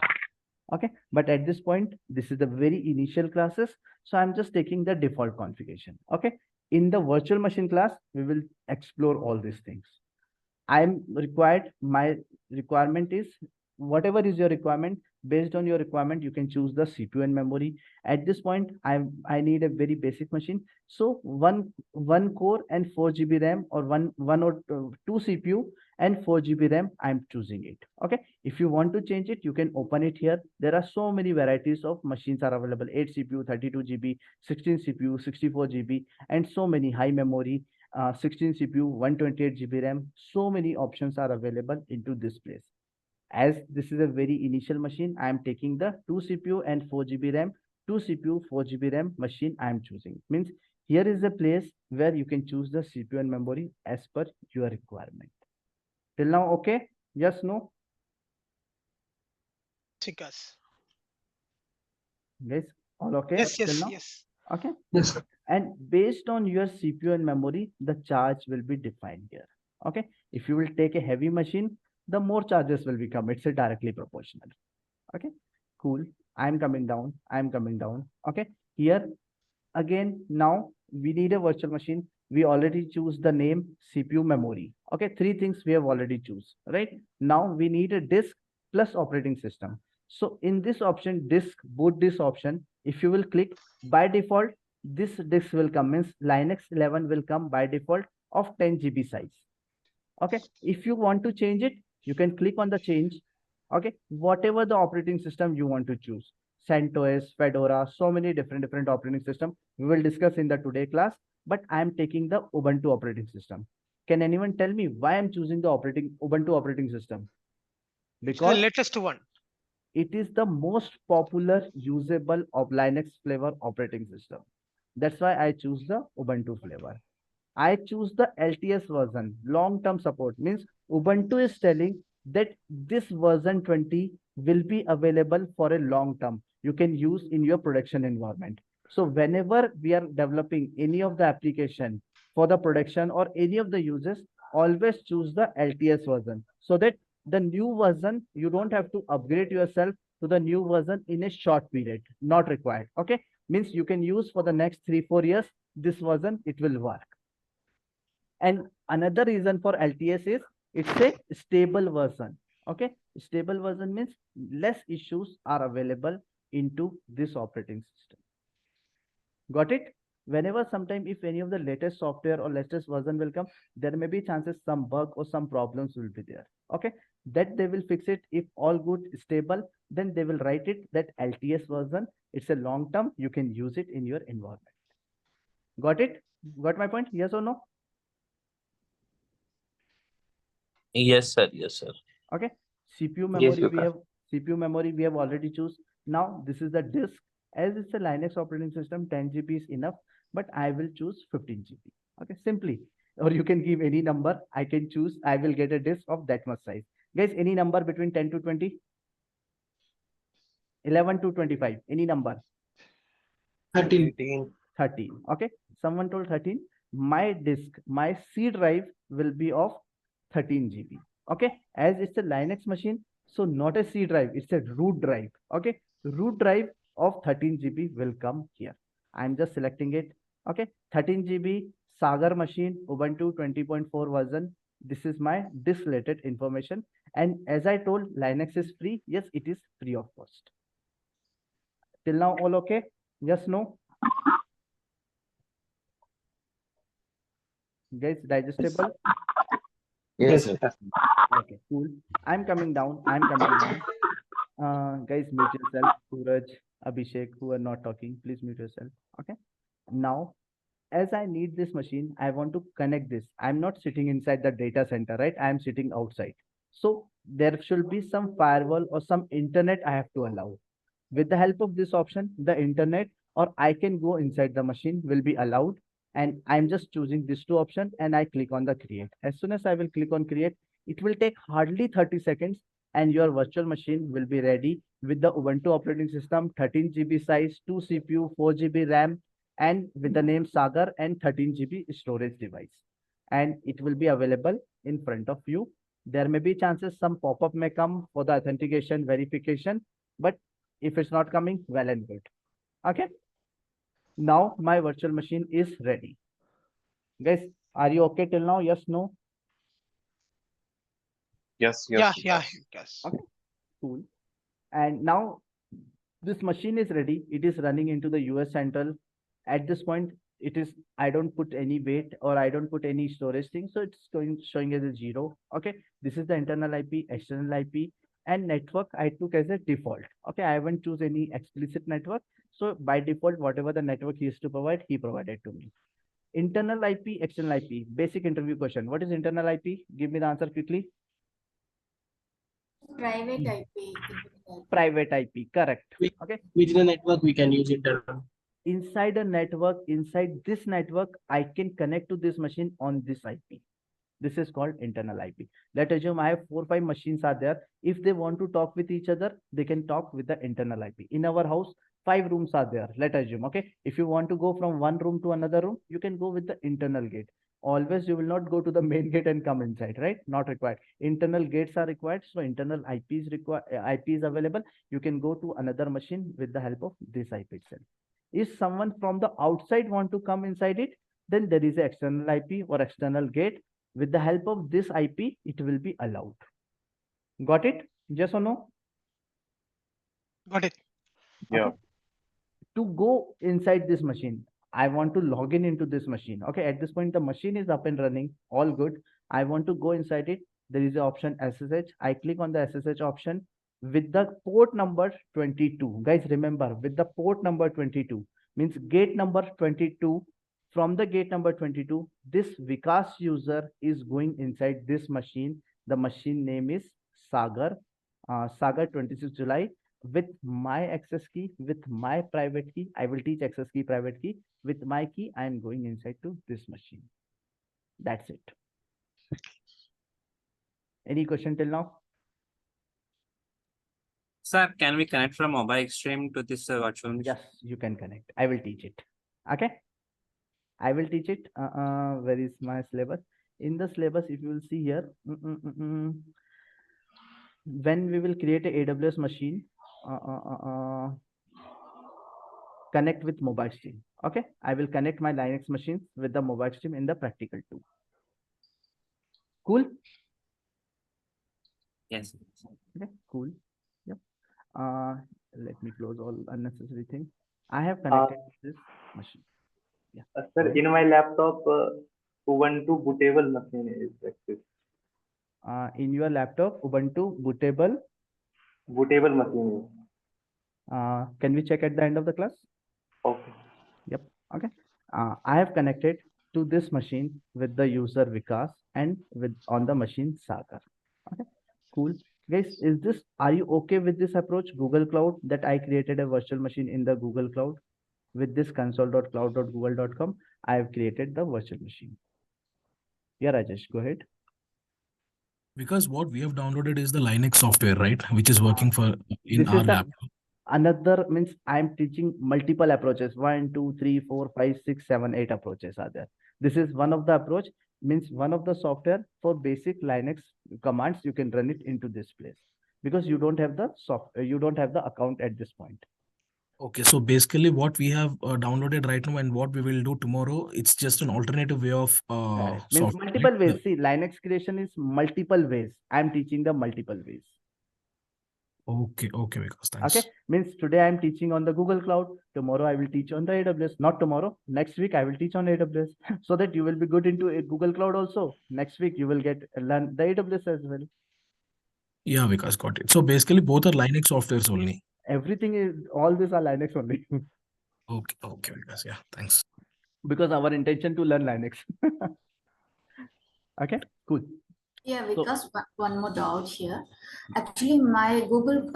Okay. But at this point, this is the very initial classes. So I'm just taking the default configuration. Okay. In the virtual machine class, we will explore all these things. My requirement is whatever is your requirement. Based on your requirement, you can choose the CPU and memory. At this point, I need a very basic machine. So one core and 4 GB RAM or one or two CPU and 4 GB RAM, I'm choosing it. Okay. If you want to change it, you can open it here. There are so many varieties of machines are available. 8 CPU, 32 GB, 16 CPU, 64 GB, and so many high memory, 16 CPU, 128 GB RAM. So many options are available into this place. As this is a very initial machine, I am taking the 2 CPU and 4 GB RAM, 2 CPU, 4 GB RAM machine I am choosing. Means here is a place where you can choose the CPU and memory as per your requirement. Till now, okay? Yes, no? Chikas. Guys, all okay? Yes, till yes, now? yes. Okay. Yes, sir. And based on your CPU and memory, the charge will be defined here. Okay. If you will take a heavy machine, the more charges will become. It's a directly proportional. Okay. Cool. I'm coming down. I'm coming down. Okay. Here again, now we need a virtual machine. We already choose the name, CPU, memory. Okay. 3 things we have already choose, right? Now we need a disk plus operating system. So in this option, disk, boot disk option, if you will click, by default, this disk will come, means Linux 11 will come by default of 10 GB size. Okay. If you want to change it, you can click on the change. Okay. Whatever the operating system you want to choose, CentOS, Fedora, so many different operating system we will discuss in the today class, but I am taking the Ubuntu operating system. Can anyone tell me why I'm choosing the Ubuntu operating system? Because the latest one. It is the most popular usable of Linux flavor operating system. That's why I choose the Ubuntu flavor. I choose the LTS version, long-term support. Means Ubuntu is telling that this version 20 will be available for a long term. You can use in your production environment. So whenever we are developing any of the application for the production or any of the uses, always choose the LTS version so that the new version, you don't have to upgrade yourself to the new version in a short period, not required. Okay, means you can use for the next 3-4 years this version, it will work. And another reason for LTS is it's a stable version. Okay, stable version means less issues are available into this operating system. Got it? Whenever sometime if any of the latest software or latest version will come, there may be chances some bug or some problems will be there. Okay, that they will fix it. If all good, stable, then they will write it that LTS version. It's a long term. You can use it in your environment. Got it? Got my point? Yes or no? Yes, sir. Yes, sir. Okay. CPU memory we have. CPU memory we have already choose. Now this is the disk. As it's a Linux operating system, 10 GB is enough, but I will choose 15 GB. Okay, simply. Or you can give any number. I can choose. I will get a disk of that much size. Guys, any number between 10 to 20? 11 to 25. Any number? 13. 13. Okay. Someone told 13. My disk, my C drive will be of 13 GB. Okay. As it's a Linux machine, so not a C drive, it's a root drive. Okay. Root drive of 13 GB will come here. I'm just selecting it. Okay. 13 GB Sagar machine, Ubuntu 20.4 version. This is my disk related information. And as I told, Linux is free. Yes, it is free of cost. Till now, all okay? Yes, no? Guys, digestible? Yes, sir. Okay, cool. I'm coming down. Guys, mute yourself. Suraj, Abhishek, who are not talking, please mute yourself. Okay. Now, as I need this machine, I want to connect this. I'm not sitting inside the data center, right? I'm sitting outside. So there should be some firewall or some internet I have to allow. With the help of this option, the internet or I can go inside the machine will be allowed. And I'm just choosing these two options and I click on the create. As soon as I will click on create, it will take hardly 30 seconds and your virtual machine will be ready with the Ubuntu operating system, 13 GB size, 2 CPU, 4 GB RAM, and with the name Sagar and 13 GB storage device. And it will be available in front of you. There may be chances some pop-up may come for the authentication verification, but if it's not coming, well and good. Okay. Now my virtual machine is ready. Guys, are you okay till now? Yes, no? Yes, Yeah, yes. yes. Okay, cool. And now this machine is ready. It is running into the US Central. At this point, it is, I don't put any weight or I don't put any storage thing. So it's showing as a 0. Okay. This is the internal IP, external IP, and network I took as a default. Okay. I haven't choose any explicit network. So by default, whatever the network he used to provide, he provided to me. Internal IP, external IP, basic interview question. What is internal IP? Give me the answer quickly. Private IP. Private IP, correct. Okay. Within a network, we can use internal. Inside a network, inside this network, I can connect to this machine on this IP. This is called internal IP. Let's assume I have 4 or 5 machines are there. If they want to talk with each other, they can talk with the internal IP. In our house, 5 rooms are there. Let's assume, okay. If you want to go from one room to another room, you can go with the internal gate. Always you will not go to the main gate and come inside, right? Not required. Internal gates are required. So internal IP is required. IP is available. You can go to another machine with the help of this IP itself. If someone from the outside want to come inside it, then there is an external IP or external gate. With the help of this IP, it will be allowed. Got it? Yes or no? Got it. Yeah. Okay. To go inside this machine, I want to log in into this machine. Okay. At this point, the machine is up and running. All good. I want to go inside it. There is an option SSH. I click on the SSH option with the port number 22. Guys, remember with the port number 22 means gate number 22. From the gate number 22, this Vikas user is going inside this machine. The machine name is Sagar, Sagar 26 July. With my access key, with my private key, I will teach access key, private key. With my key, I am going inside to this machine. That's it. Any question till now? Sir, can we connect from mobile extreme to this virtual machine? Yes, you can connect. I will teach it. Okay. I will teach it. Where is my syllabus? In the syllabus, if you will see here, when we will create a AWS machine, connect with mobile stream. Okay, I will connect my Linux machines with the mobile stream in the practical too. Cool. Yes. Okay, cool. Yep. Let me close all unnecessary things. I have connected this machine. Yeah. Sir, in my laptop, Ubuntu bootable machine is active. In your laptop, Ubuntu bootable machine is. Can we check at the end of the class? Okay. Yep. Okay. I have connected to this machine with the user Vikas and with on the machine Sagar. Okay. Cool. Guys, are you okay with this approach, Google Cloud, that I created a virtual machine in the Google Cloud? With this console.cloud.google.com, I have created the virtual machine. Yeah, Rajesh, go ahead. Because what we have downloaded is the Linux software, right? Which is working for in our laptop. Another means I'm teaching multiple approaches. 1, 2, 3, 4, 5, 6, 7, 8 approaches are there. This is one of the approach, means one of the software for basic Linux commands. You can run it into this place because you don't have the software, you don't have the account at this point. Okay, so basically what we have downloaded right now and what we will do tomorrow, it's just an alternative way of means multiple ways. See, Linux creation is multiple ways. I'm teaching the multiple ways. Okay, because thanks. Okay, means today I'm teaching on the Google Cloud. Tomorrow I will teach on the AWS. Not tomorrow, next week I will teach on AWS, so that you will be good into Google Cloud also. Next week you will learn the AWS as well. Yeah, because got it. So basically both are Linux softwares only. Everything is, all these are Linux only. Okay, because yeah, thanks. Because our intention to learn Linux. Okay, cool. Yeah, because one more doubt here. Actually, my Google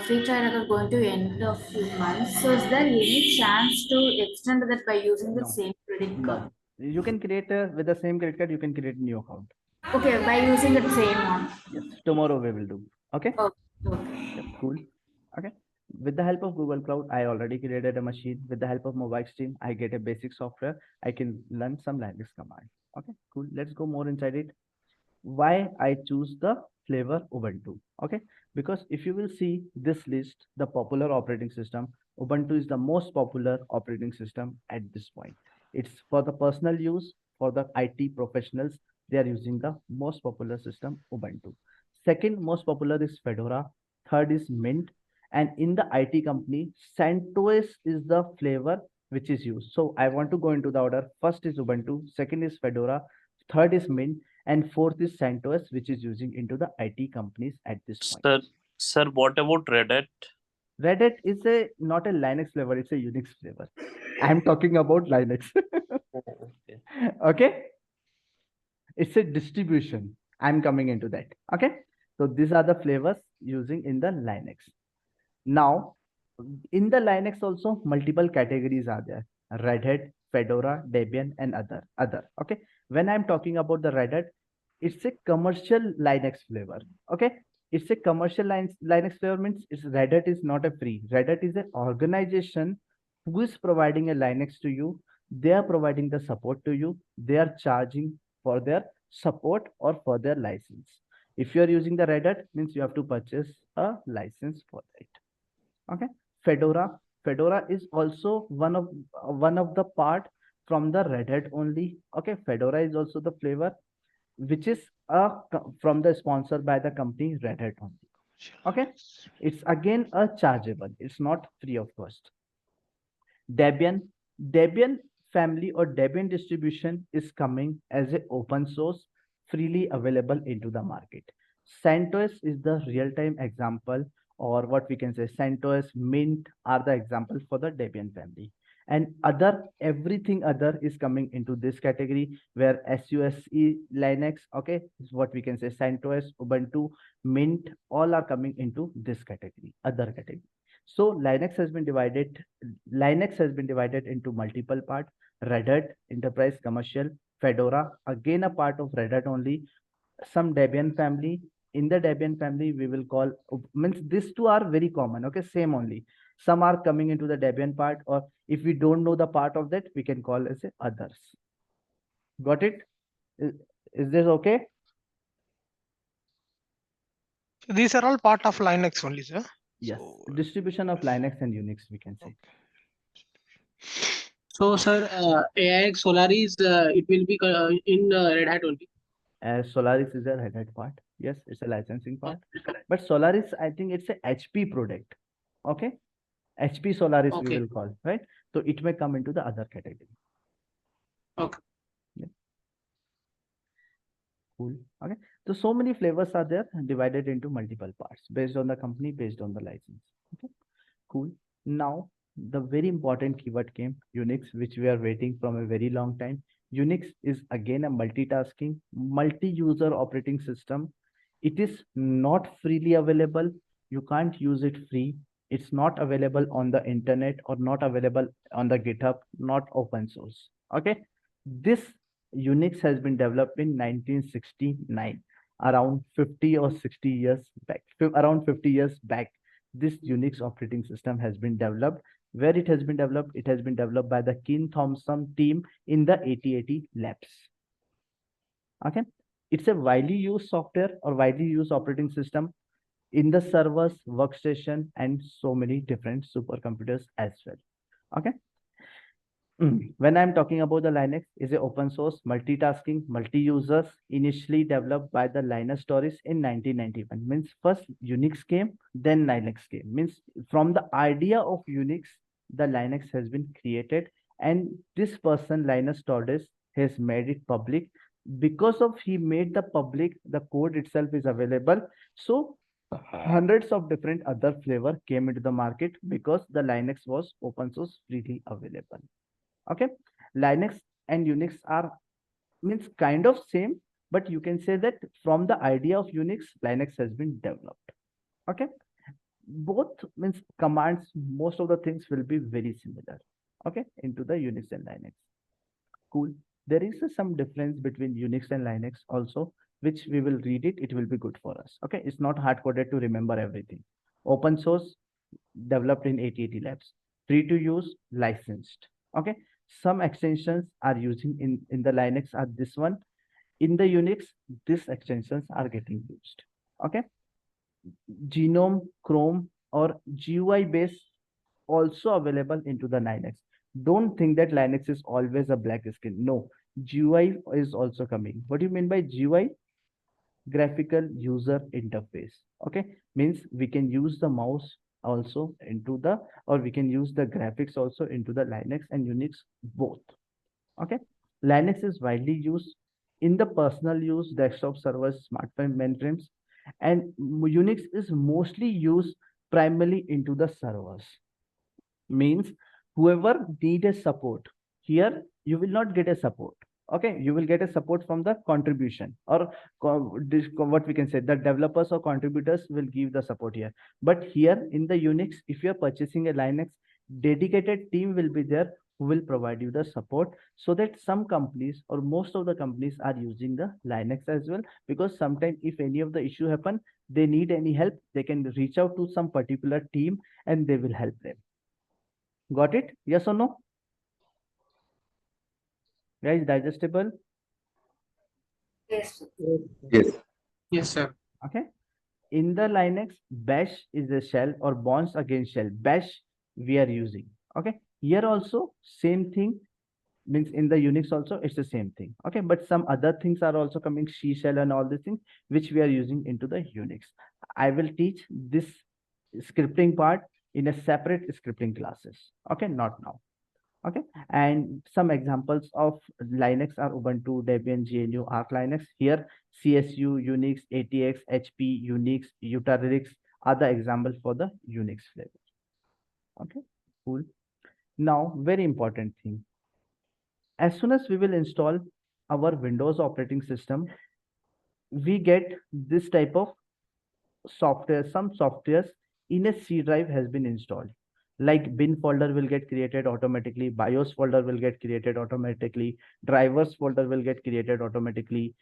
free trial are going to end a few months. So is there any chance to extend that by using the same credit card? You can create with the same credit card, you can create a new account. Okay, by using the same one. Yes, tomorrow we will do. Okay. Okay. Yep, cool. Okay. With the help of Google Cloud, I already created a machine. With the help of mobile stream, I get a basic software. I can learn some Linux command. Okay, cool. Let's go more inside it. Why I choose the flavor Ubuntu? Okay, because if you will see this list, the popular operating system, Ubuntu is the most popular operating system at this point. It's for the personal use, for the IT professionals, they are using the most popular system, Ubuntu. Second most popular is Fedora. Third is Mint. And in the IT company, CentOS is the flavor which is used. So I want to go into the order. First is Ubuntu, second is Fedora, third is Mint, and fourth is CentOS, which is using into the IT companies at this point. Sir, what about Red Hat? Red Hat is not a Linux flavor, it's a Unix flavor. I'm talking about Linux. Okay. It's a distribution. I'm coming into that. Okay. So these are the flavors using in the Linux. Now, in the Linux also multiple categories are there. Red Hat, Fedora, Debian, and other. Okay. When I'm talking about the Red Hat, it's a commercial Linux flavor. Okay. It's a commercial Linux flavor, means it's Red Hat is not a free. Red Hat is an organization who is providing a Linux to you. They are providing the support to you. They are charging for their support or for their license. If you are using the Red Hat, means you have to purchase a license for it. Okay. Fedora is also one of the part from the Red Hat only. Okay. Fedora is also the flavor which is from the sponsored by the company Red Hat only. Okay. It's again a chargeable. It's not free of cost. Debian family or Debian distribution is coming as an open source, freely available into the market. CentOS is the real-time example, or what we can say, CentOS, Mint are the examples for the Debian family. And everything other is coming into this category, where SUSE Linux, okay, is what we can say, CentOS, Ubuntu, Mint, all are coming into this category, other category. So Linux has been divided into multiple parts. Red Hat, enterprise, commercial. Fedora, again a part of Red Hat only. Some Debian family. In the Debian family, we will call, means these two are very common, okay, same only. Some are coming into the Debian part, or if we don't know the part of that, we can call as others. Got it? Is this okay? These are all part of Linux only, sir. Yes, So, distribution of Linux and Unix, we can say. So, sir, AIX Solaris, it will be in Red Hat only. Solaris is a Red Hat part. Yes, it's a licensing part. But Solaris, I think it's a HP product. Okay. HP Solaris we Okay. will call, right? So it may come into the other category. Okay. Yeah. Cool. Okay. So many flavors are there divided into multiple parts based on the company, based on the license. Okay. Cool. Now the very important keyword came, Unix, which we are waiting from a very long time. Unix is again a multitasking, multi-user operating system. It is not freely available. You can't use it free. It's not available on the internet or not available on the GitHub, not open source. Okay. This Unix has been developed in 1969, around 50 or 60 years back, around 50 years back. This Unix operating system has been developed. Where it has been developed? It has been developed by the Ken Thompson team in the 8080 labs. Okay. It's a widely used software or widely used operating system in the servers, workstation, and so many different supercomputers as well. Okay. When I'm talking about the Linux, is a open source, multitasking, multi-users, initially developed by the Linus Torres in 1991. Means first Unix came, then Linux came. Means from the idea of Unix, the Linux has been created, and this person, Linus Torres, has made it public. Because of he made the public, the code itself is available. So hundreds of different other flavor came into the market because the Linux was open source, freely available. Okay, Linux and Unix are means kind of same, but you can say that from the idea of Unix, Linux has been developed. Okay, both means commands, most of the things will be very similar. Okay, into the Unix and Linux. Cool. There is some difference between Unix and Linux also, which we will read it. It will be good for us. Okay, it's not hard coded to remember everything. Open source, developed in 8080 labs. Free to use, licensed. Okay. Some extensions are using in the Linux are this one. In the Unix, these extensions are getting used. Okay. Genome, Chrome, or GUI base also available into the Linux. Don't think that Linux is always a black screen. No, GUI is also coming. What do you mean by GUI? Graphical user interface. Okay, means we can use the mouse also into the, or we can use the graphics also into the Linux and Unix both. Okay, Linux is widely used in the personal use, desktop servers, smartphone mainframes, and Unix is mostly used primarily into the servers. Means whoever need a support, here you will not get a support. Okay, you will get a support from the contribution, or what we can say, the developers or contributors will give the support here. But here in the Unix, if you are purchasing a Linux, dedicated team will be there who will provide you the support, so that some companies or most of the companies are using the Linux as well, because sometimes if any of the issue happen, they need any help, they can reach out to some particular team and they will help them. Got it? Yes or no? Guys, digestible? Yes. Yes. Yes, sir. Okay. In the Linux, bash is a shell or bonds against shell. Bash we are using. Okay. Here also same thing, means in the Unix also it's the same thing. Okay. But some other things are also coming, C shell and all these things, which we are using into the Unix. I will teach this scripting part in a separate scripting classes. Okay. Not now. Okay, and some examples of Linux are Ubuntu, Debian, GNU, Arch Linux. Here, CSU, Unix, ATX, HP, Unix, Utarix are the examples for the Unix flavor. Okay, cool. Now, very important thing. As soon as we will install our Windows operating system, we get this type of software. Some softwares in a C drive has been installed. Like bin folder will get created automatically, BIOS folder will get created automatically, drivers folder will get created automatically,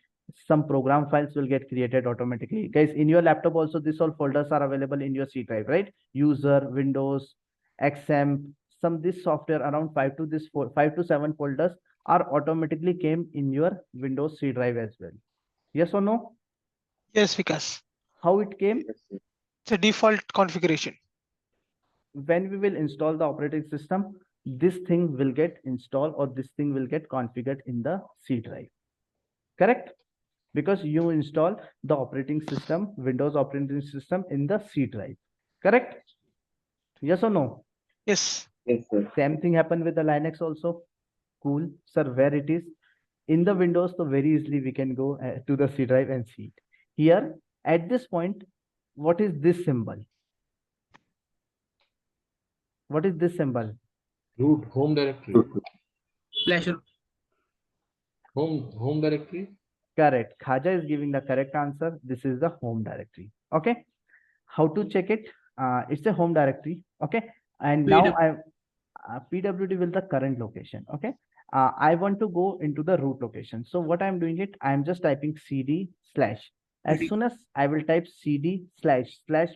some program files will get created automatically. Guys, in your laptop also, these all folders are available in your C drive, right? User, Windows, XM, some this software around 5 to 7 folders are automatically came in your Windows C drive as well. Yes or no? Yes, Vikas. How it came? It's a default configuration. when we will install the operating system, this thing will get installed or this thing will get configured in the C drive. Correct? Because you install the operating system, Windows operating system in the C drive. Correct? Yes or no? Yes. Yes, sir. Same thing happened with the Linux also. Cool. Sir, where it is? In the Windows, so very easily we can go to the C drive and see it. Here, at this point, what is this symbol? What is this symbol? Root home directory. Flash. Home directory. Correct. Khaja is giving the correct answer. This is the home directory. Okay. How to check it? It's a home directory. Okay. And now I PWD will the current location. Okay. I want to go into the root location. So what I'm doing it, I'm just typing cd/. As soon as I will type cd//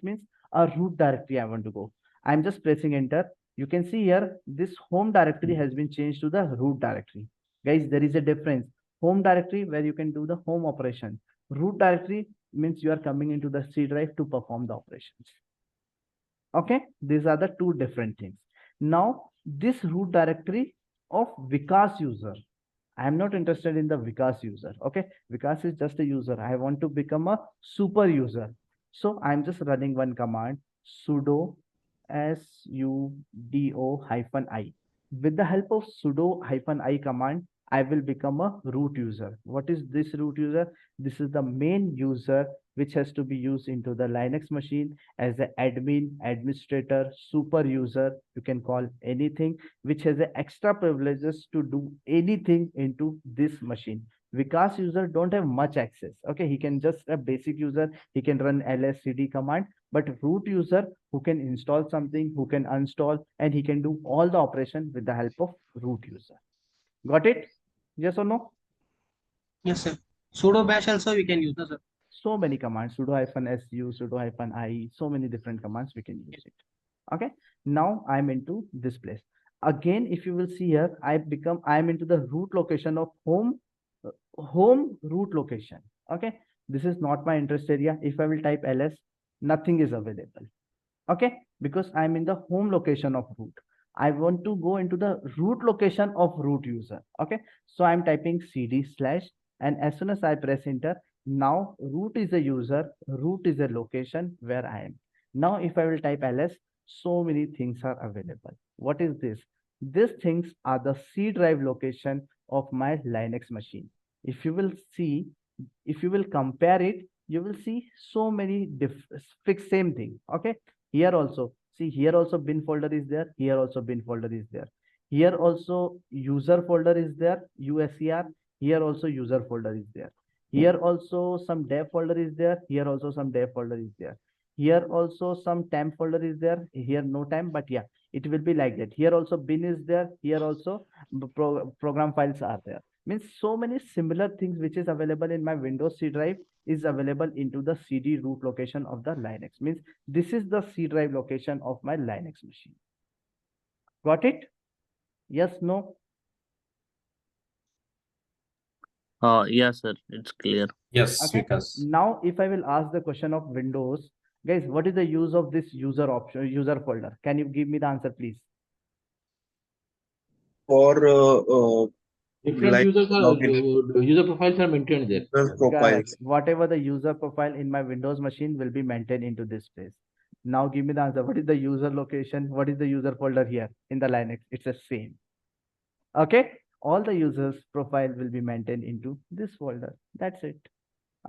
means a root directory I want to go. I'm just pressing enter. You can see here, this home directory has been changed to the root directory. Guys, there is a difference. Home directory where you can do the home operation. Root directory means you are coming into the C drive to perform the operations. Okay, these are the two different things. Now, this root directory of Vikas user. I am not interested in the Vikas user. Okay, Vikas is just a user. I want to become a super user. So I'm just running one command, sudo sudo-i. With the help of sudo-i command, I will become a root user. What is this root user? This is the main user which has to be used into the Linux machine as an admin, administrator, super user. You can call anything which has the extra privileges to do anything into this machine. Vikas user don't have much access. Okay, he can just a basic user. He can run ls cd command, but root user who can install something, who can uninstall, and he can do all the operation with the help of root user. Got it? Yes or no? Yes, sir. Sudo bash also we can use, sir. So many commands, sudo-su, sudo-i, so many different commands we can use it. Okay. Now I'm into this place. Again, if you will see here, I'm into the root location of home root location. Okay. This is not my interest area. If I will type ls, nothing is available. Okay. Because I'm in the home location of root. I want to go into the root location of root user. Okay. So I'm typing cd/, and as soon as I press enter, now root is a user, root is a location where I am. Now if I will type ls, so many things are available. What is this? These things are the C drive location of my Linux machine. If you will see, if you will compare it, you will see so many fixed same thing. Okay. Here also, see here also bin folder is there. Here also bin folder is there. Here also user folder is there, USER. Here also user folder is there. Here also some dev folder is there. Here also some dev folder is there. Here also some temp folder is there. Here no temp, but yeah, it will be like that. Here also bin is there. Here also program files are there. Means so many similar things which is available in my Windows C drive is available into the CD root location of the Linux. Means this is the C drive location of my Linux machine. Got it? Yes, no? Yes, sir. It's clear. Yes, Okay. Vikas. Now, if I will ask the question of Windows, guys, what is the use of this user option, user folder? Can you give me the answer, please? For Different like users are login. user profiles are maintained there. User profiles. Correct. Whatever the user profile in my Windows machine will be maintained into this place. Now give me the answer. What is the user location? What is the user folder here in the Linux? It's the same. Okay. All the users profile will be maintained into this folder. That's it.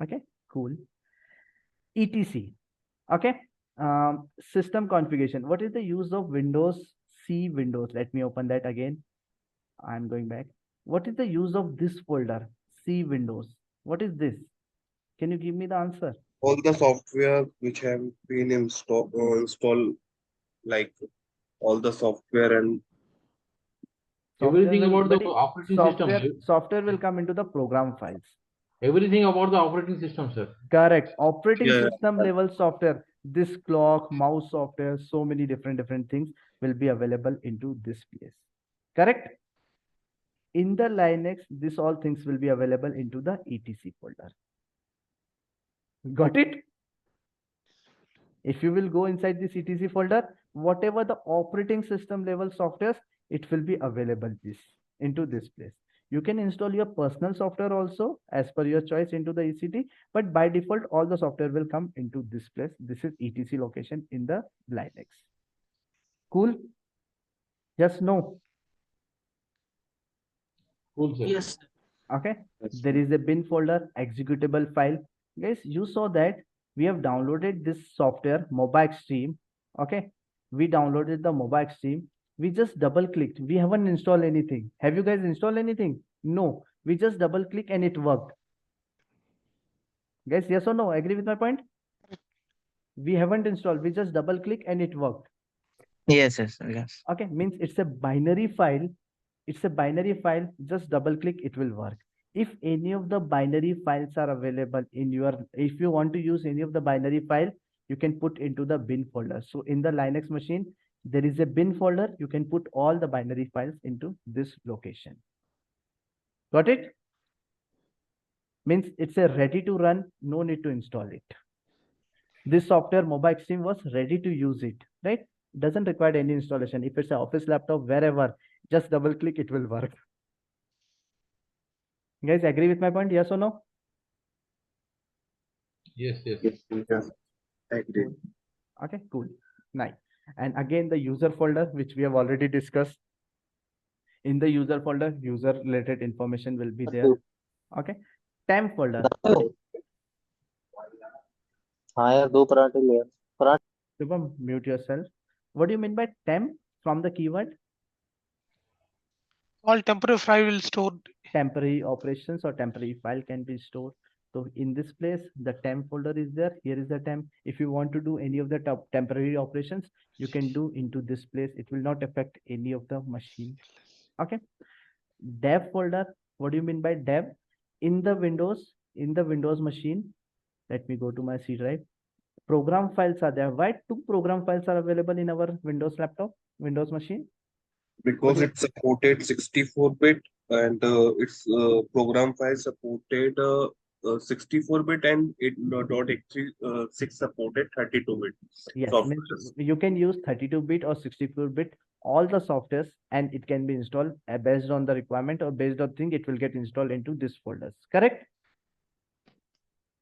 Okay. Cool. etc. Okay. System configuration. What is the use of Windows C Windows? Let me open that again. I'm going back. What is the use of this folder? C Windows. What is this? Can you give me the answer? All the software which have been installed, like all the software and Everything about the operating system. Software will come into the program files. Everything about the operating system, sir. Correct. Operating system level software. This clock, mouse software, so many different things will be available into this place. Correct. In the Linux, this all things will be available into the etc folder. Got it? If you will go inside this etc folder, whatever the operating system level softwares, it will be available into this place. You can install your personal software also as per your choice into the ECT, but by default, all the software will come into this place. This is etc location in the Linux. Cool? Yes, no? Cool, sir. Yes. Okay. There is a bin folder, executable file. Guys, you saw that we have downloaded this software, Mobile Stream. Okay. We downloaded the Mobile Stream. We just double clicked. We haven't installed anything. Have you guys installed anything? No. We just double click and it worked. Guys, yes or no? Agree with my point? We haven't installed. We just double click and it worked. Yes. Okay. Means it's a binary file. It's a binary file. Just double click, it will work. If any of the binary files are available in your, if you want to use any of the binary file, you can put into the bin folder. So in the Linux machine, there is a bin folder. You can put all the binary files into this location. Got it? Means it's a ready to run, no need to install it. This software Mobile Stream was ready to use it, right? Doesn't require any installation. If it's an office laptop, wherever, just double click, it will work. You guys agree with my point? Yes or no? Yes. Agree. Okay, cool. Nice. And again, the user folder, which we have already discussed. In the user folder, user related information will be there. Okay. Temp folder. Shubham, mute yourself. What do you mean by temp from the keyword? All temporary file will store. Temporary operations or temporary file can be stored. So in this place, the temp folder is there. Here is the temp. If you want to do any of the temporary operations, you can do into this place. It will not affect any of the machine. Okay. Dev folder. What do you mean by dev? In the Windows machine, let me go to my C drive. Program files are there. Why 2 program files are available in our Windows laptop, Windows machine? Because it supported 64-bit and its program file supported 64-bit and it .exe6 supported 32-bit. Yes, you can use 32-bit or 64-bit, all the softwares, and it can be installed based on the requirement or based on thing, it will get installed into this folders. Correct?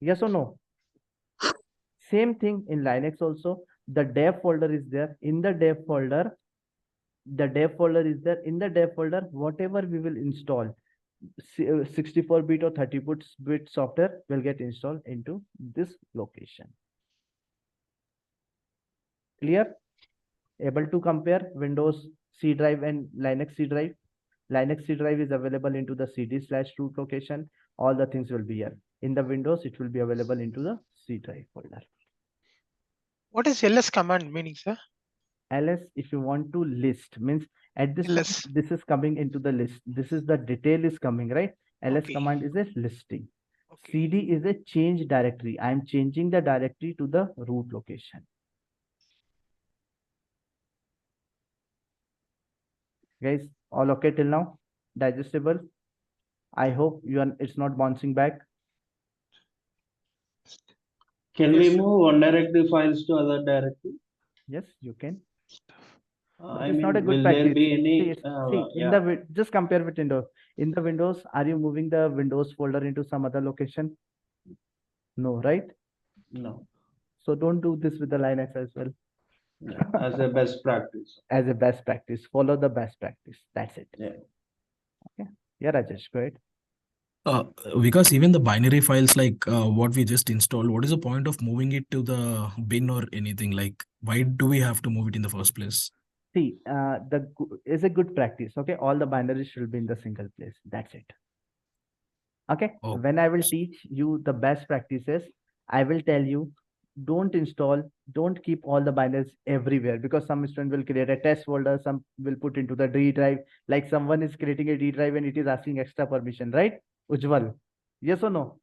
Yes or no? Same thing in Linux also. The dev folder is there. In the dev folder, the dev folder is there. In the dev folder, whatever we will install, 64-bit or 30-bit software will get installed into this location. Clear? Able to compare Windows C drive and Linux C drive? Linux C drive is available into the CD/root location. All the things will be here. In the Windows, it will be available into the C drive folder. What is ls command meaning, sir? ls, if you want to list, means at this point, this is coming into the list. This is the detail is coming, right? ls command is a listing. cd is a change directory. I am changing the directory to the root location. Guys, all okay till now? Digestible? I hope it's not bouncing back. Can we move one directory files to other directory? Yes, you can. I It's mean, not a good will practice. there be any? Just compare with Windows. In the Windows, are you moving the Windows folder into some other location? No, right? No. So don't do this with the Linux as well. As a best practice. As a best practice, follow the best practice. That's it. Yeah. Okay. Yeah, Rajesh, go ahead. Because even the binary files like what we just installed, what is the point of moving it to the bin or anything? Like, why do we have to move it in the first place? See, is a good practice. Okay, all the binaries should be in the single place. That's it. Okay. Oh. When I will teach you the best practices, I will tell you, don't keep all the binaries everywhere, because some student will create a test folder, some will put into the D drive, like someone is creating a D drive and it is asking extra permission, right? Ujjwal, yes or no?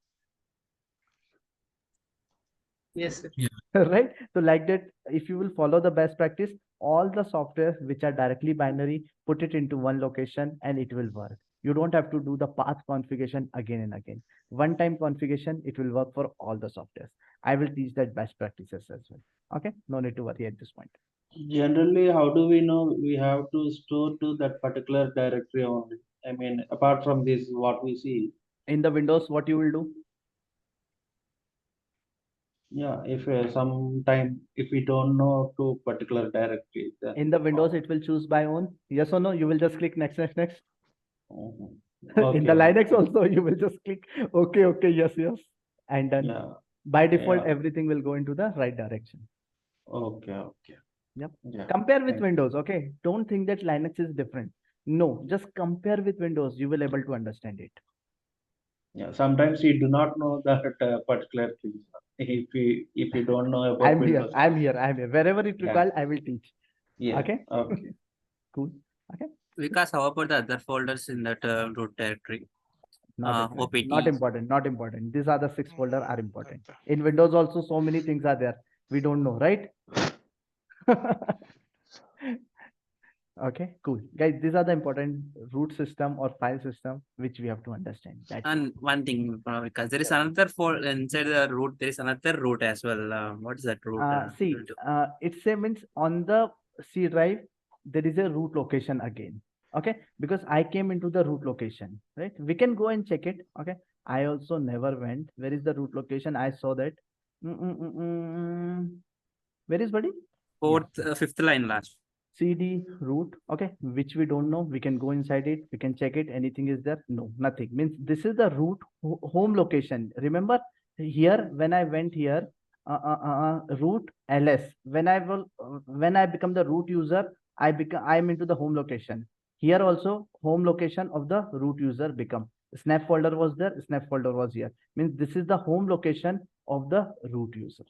Yes, sir. Yeah. Right? So like that, if you will follow the best practice, all the software which are directly binary, put it into one location and it will work. You don't have to do the path configuration again and again. One time configuration, it will work for all the softwares. I will teach that best practices as well. Okay, no need to worry at this point. Generally, how do we know we have to store to that particular directory only? I mean, apart from this, what we see. In the Windows, what you will do? Yeah, if sometime if we don't know to particular directory, then In the Windows, it will choose by own. Yes or no? You will just click next, next, next. In the Linux also, you will just click okay, okay, yes, yes, and done. Yeah. By default, Yeah. everything will go into the right direction. Okay, okay. Yep. Yeah. Compare with Thank Windows. Okay. Don't think that Linux is different. No, just compare with Windows. You will able to understand it. Yeah. Sometimes we do not know that particular thing. If we don't know about I'm here. Windows. I'm here. I'm here. Wherever it requires, I will teach. Yeah. Okay. Okay. Cool. Okay. Because how about the other folders in that root directory? Not OPT. Not important. Not important. These are the 6 folders are important. In Windows also, so many things are there. We don't know, right? Okay, cool. Guys, these are the important root system or file system which we have to understand. That's And one thing, because there is another folder inside the root, there is another root as well. What is that root? see, it means on the C drive, there is a root location again. Okay, because I came into the root location, right? We can go and check it. Okay, I also never went. Where is the root location? I saw that. Where is buddy? Fourth, fifth line last. CD root, okay, which we don't know. We can go inside it. We can check it. Anything is there? No, nothing. Means this is the root home location. Remember here when I went here, root ls. When I become the root user, I'm into the home location. Here also home location of the root user become. Snap folder was there. Snap folder was here. Means this is the home location of the root user.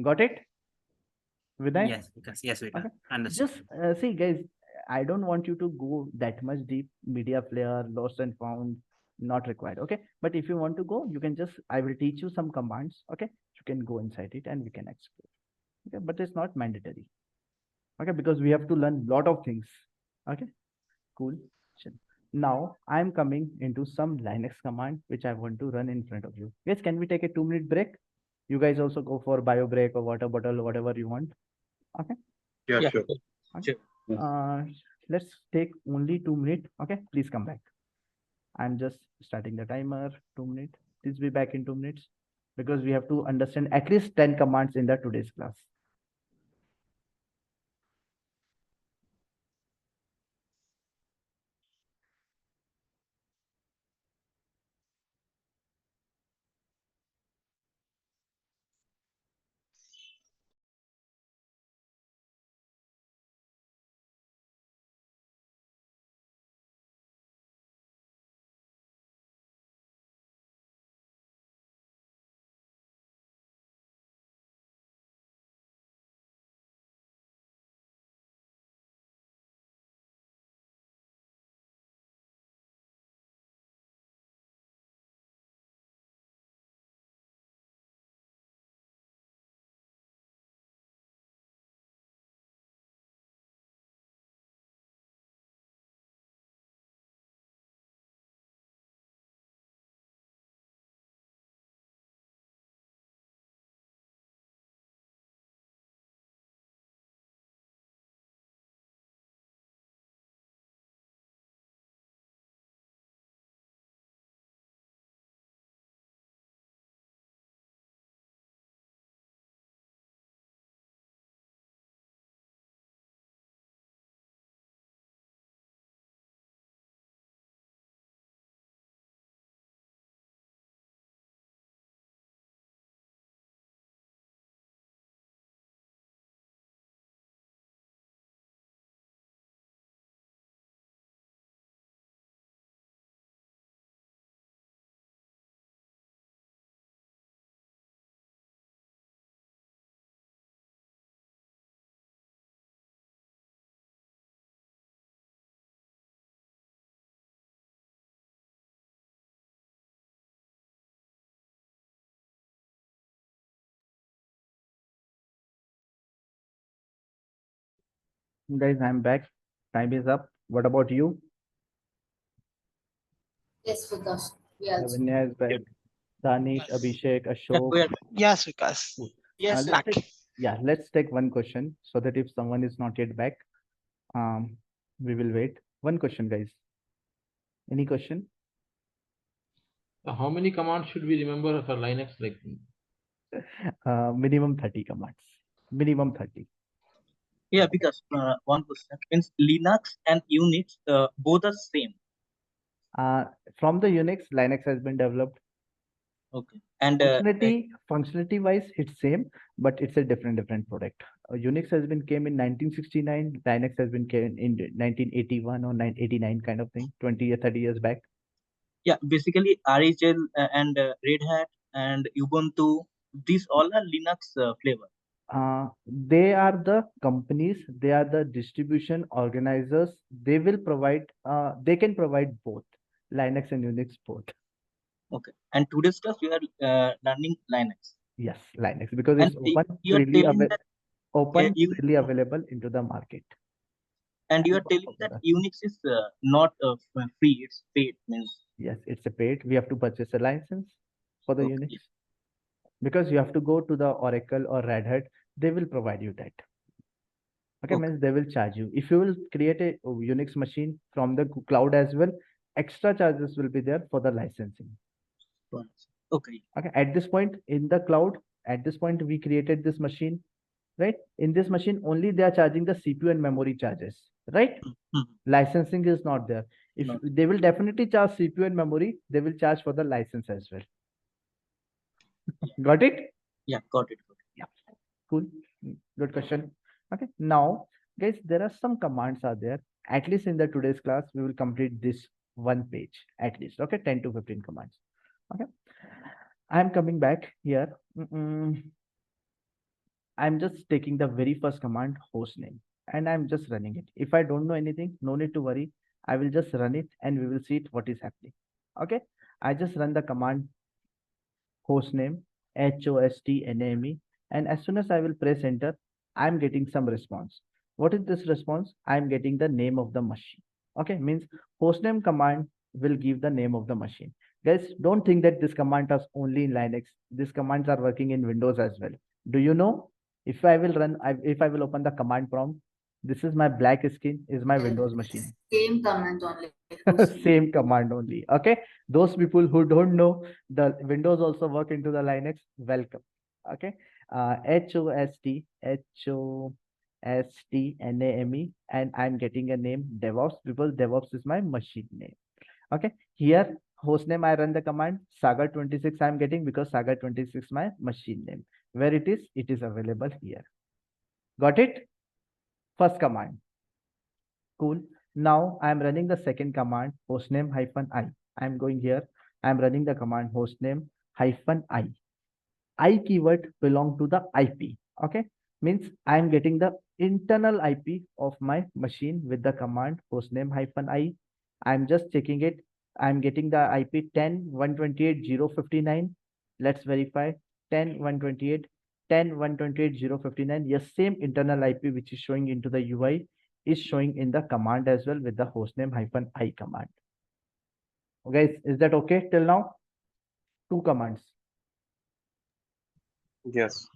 Got it? Vidai? Yes, because yes, we can Okay. understand. Just see, guys, I don't want you to go that much deep. Media player, lost and found, not required. Okay. But if you want to go, you can just, I will teach you some commands. Okay. You can go inside it and we can explore. Okay. But it's not mandatory. Okay. Because we have to learn a lot of things. Okay. Cool. Now I'm coming into some Linux command which I want to run in front of you. Guys, can we take a 2-minute break? You guys also go for bio break or water bottle, whatever you want. Okay. Yeah, sure. Okay. Let's take only 2 minutes. Okay, please come back. I'm just starting the timer. 2 minutes. Please be back in 2 minutes because we have to understand at least 10 commands in the today's class. Guys, I'm back. Time is up. What about you? Yes, Vikas. Yes. Lavanya is back. Danish, Abhishek, Ashok. Yes, Vikas. Cool. Yes, Let's take Yeah, let's take one question so that if someone is not yet back, we will wait. One question, guys. Any question? How many commands should we remember for Linux? Like, Minimum 30 commands. Minimum 30. Yeah, because one question means Linux and Unix both are same. From the Unix, Linux has been developed. Okay. And functionality wise, it's same, but it's a different product. Unix has been came in 1969. Linux has been came in 1981 or 1989 kind of thing, 20 or 30 years back. yeah, basically RHL and Red Hat and Ubuntu, these all are Linux flavor. They are the companies, they are the distribution organizers. They will provide, they can provide both Linux and Unix both. Okay. And today's class we are learning Linux. Yes, Linux, because And it's open, you are telling that freely available into the market. And you are telling that Unix is not free; it's paid. Means yes, it's a paid. We have to purchase a license for the Unix, because you have to go to the Oracle or Red Hat. They will provide you that. Okay, means they will charge you. If you will create a Unix machine from the cloud as well, extra charges will be there for the licensing. Okay. Okay. At this point in the cloud, at this point we created this machine, right? In this machine only they are charging the CPU and memory charges, right? Licensing is not there. If they will definitely charge CPU and memory, they will charge for the license as well. Got it? Yeah, got it. Yeah, cool. Good question. Okay, now guys, there are some commands are there. At least in the today's class, we will complete this one page at least. Okay, 10 to 15 commands. Okay, I'm coming back here. I'm just taking the very first command, hostname, and I'm just running it. If I don't know anything, no need to worry. I will just run it and we will see it, what is happening. Okay, I just run the command hostname, hostname, and as soon as I will press enter, I'm getting some response. What is this response? I'm getting the name of the machine. Okay, means hostname command will give the name of the machine. Guys, don't think that this command is only in Linux. These commands are working in Windows as well. Do you know? If I will run, if I will open the command prompt, this is my black screen, is my Windows machine. Same command only. Same command only. Okay. Those people who don't know the Windows also work into the Linux, welcome. Okay. hostname, and I'm getting a name DevOps because DevOps is my machine name. Okay. Here hostname I run the command Saga 26 I'm getting because Saga 26 my machine name. Where it is available here. Got it? First command. Cool. Now I'm running the second command hostname -i. I'm going here. I'm running the command hostname -i. I keyword belong to the IP. Okay. Means I'm getting the internal IP of my machine with the command hostname -i. I'm just checking it. I'm getting the IP 10.128.0.59. Let's verify 10.128.10.128.0.59. Yes, same internal IP which is showing into the UI is showing in the command as well with the hostname -i command. Guys, is that okay till now? Two commands. Yes.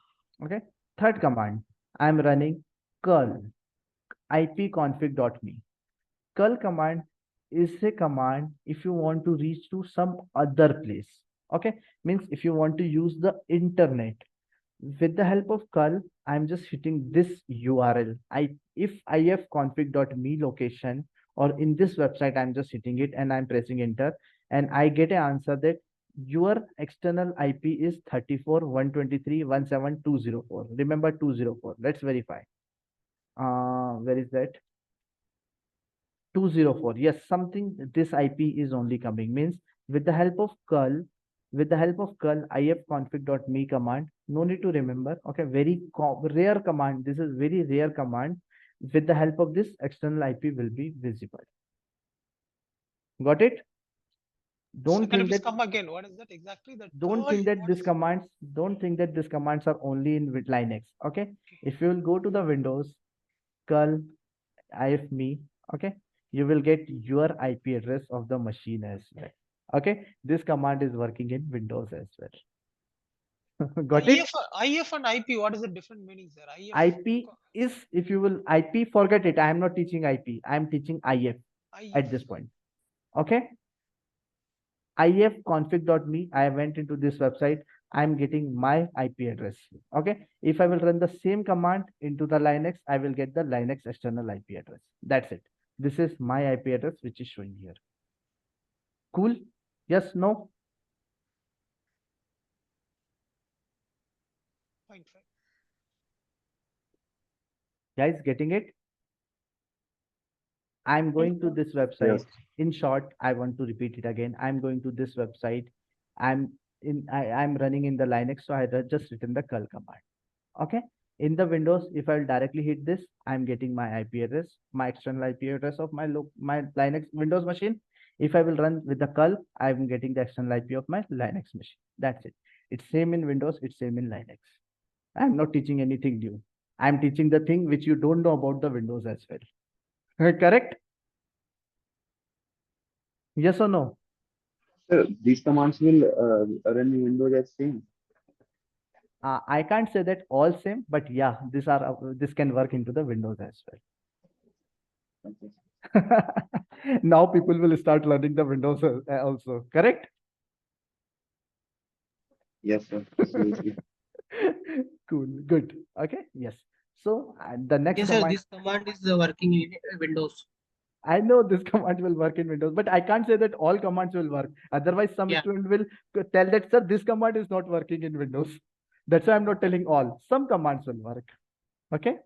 Okay. Third command, I'm running curl ipconfig.me. Curl command is a command if you want to reach to some other place. Okay, means if you want to use the internet with the help of curl, I'm just hitting this URL. If ifconfig.me location or in this website, I'm just hitting it and I'm pressing enter and I get an answer that your external IP is 34.123.17.204. Remember 204. Let's verify. Where is that? 204. Yes, something this IP is only coming means with the help of curl, ifconfig.me command, no need to remember. Okay, very rare command. This is very rare command. With the help of this, external IP will be visible. Got it? Don't think that. Come again. What is that exactly? Don't think that these commands. Don't think that these commands are only in with Linux. Okay. If you will go to the Windows, curl ifme. Okay, you will get your IP address of the machine as well. Okay, this command is working in Windows as well. Got it? IF and IP, what is the different meanings there? IP is, if you will, IP, forget it. I am not teaching IP. I am teaching IF at this point. Okay. ifconfig.me. I went into this website. I'm getting my IP address. Okay. If I will run the same command into the Linux, I will get the Linux external IP address. That's it. This is my IP address, which is showing here. Cool. Yes, no. Fine. Guys, getting it? I'm going to this website. Yes. In short, I want to repeat it again. I'm going to this website. I'm running in the Linux, so I just written the curl command. Okay. In the Windows, if I'll directly hit this, I'm getting my IP address, my external IP address of my Linux Windows machine. If I will run with the curl, I'm getting the external IP of my Linux machine. That's it. It's same in Windows, it's same in Linux. I'm not teaching anything new. I'm teaching the thing which you don't know about the Windows as well. Correct? Yes or no? Sir, these commands will run in Windows as same. I can't say that all same, but yeah, this can work into the Windows as well. Now people will start learning the Windows also. Correct? Yes, sir. Absolutely. Cool. Good. Okay. Yes. So the next Yes, sir, this command is working in Windows. I know this command will work in Windows, but I can't say that all commands will work. Otherwise, some student will tell that, sir, this command is not working in Windows. That's why I'm not telling all. Some commands will work. Okay.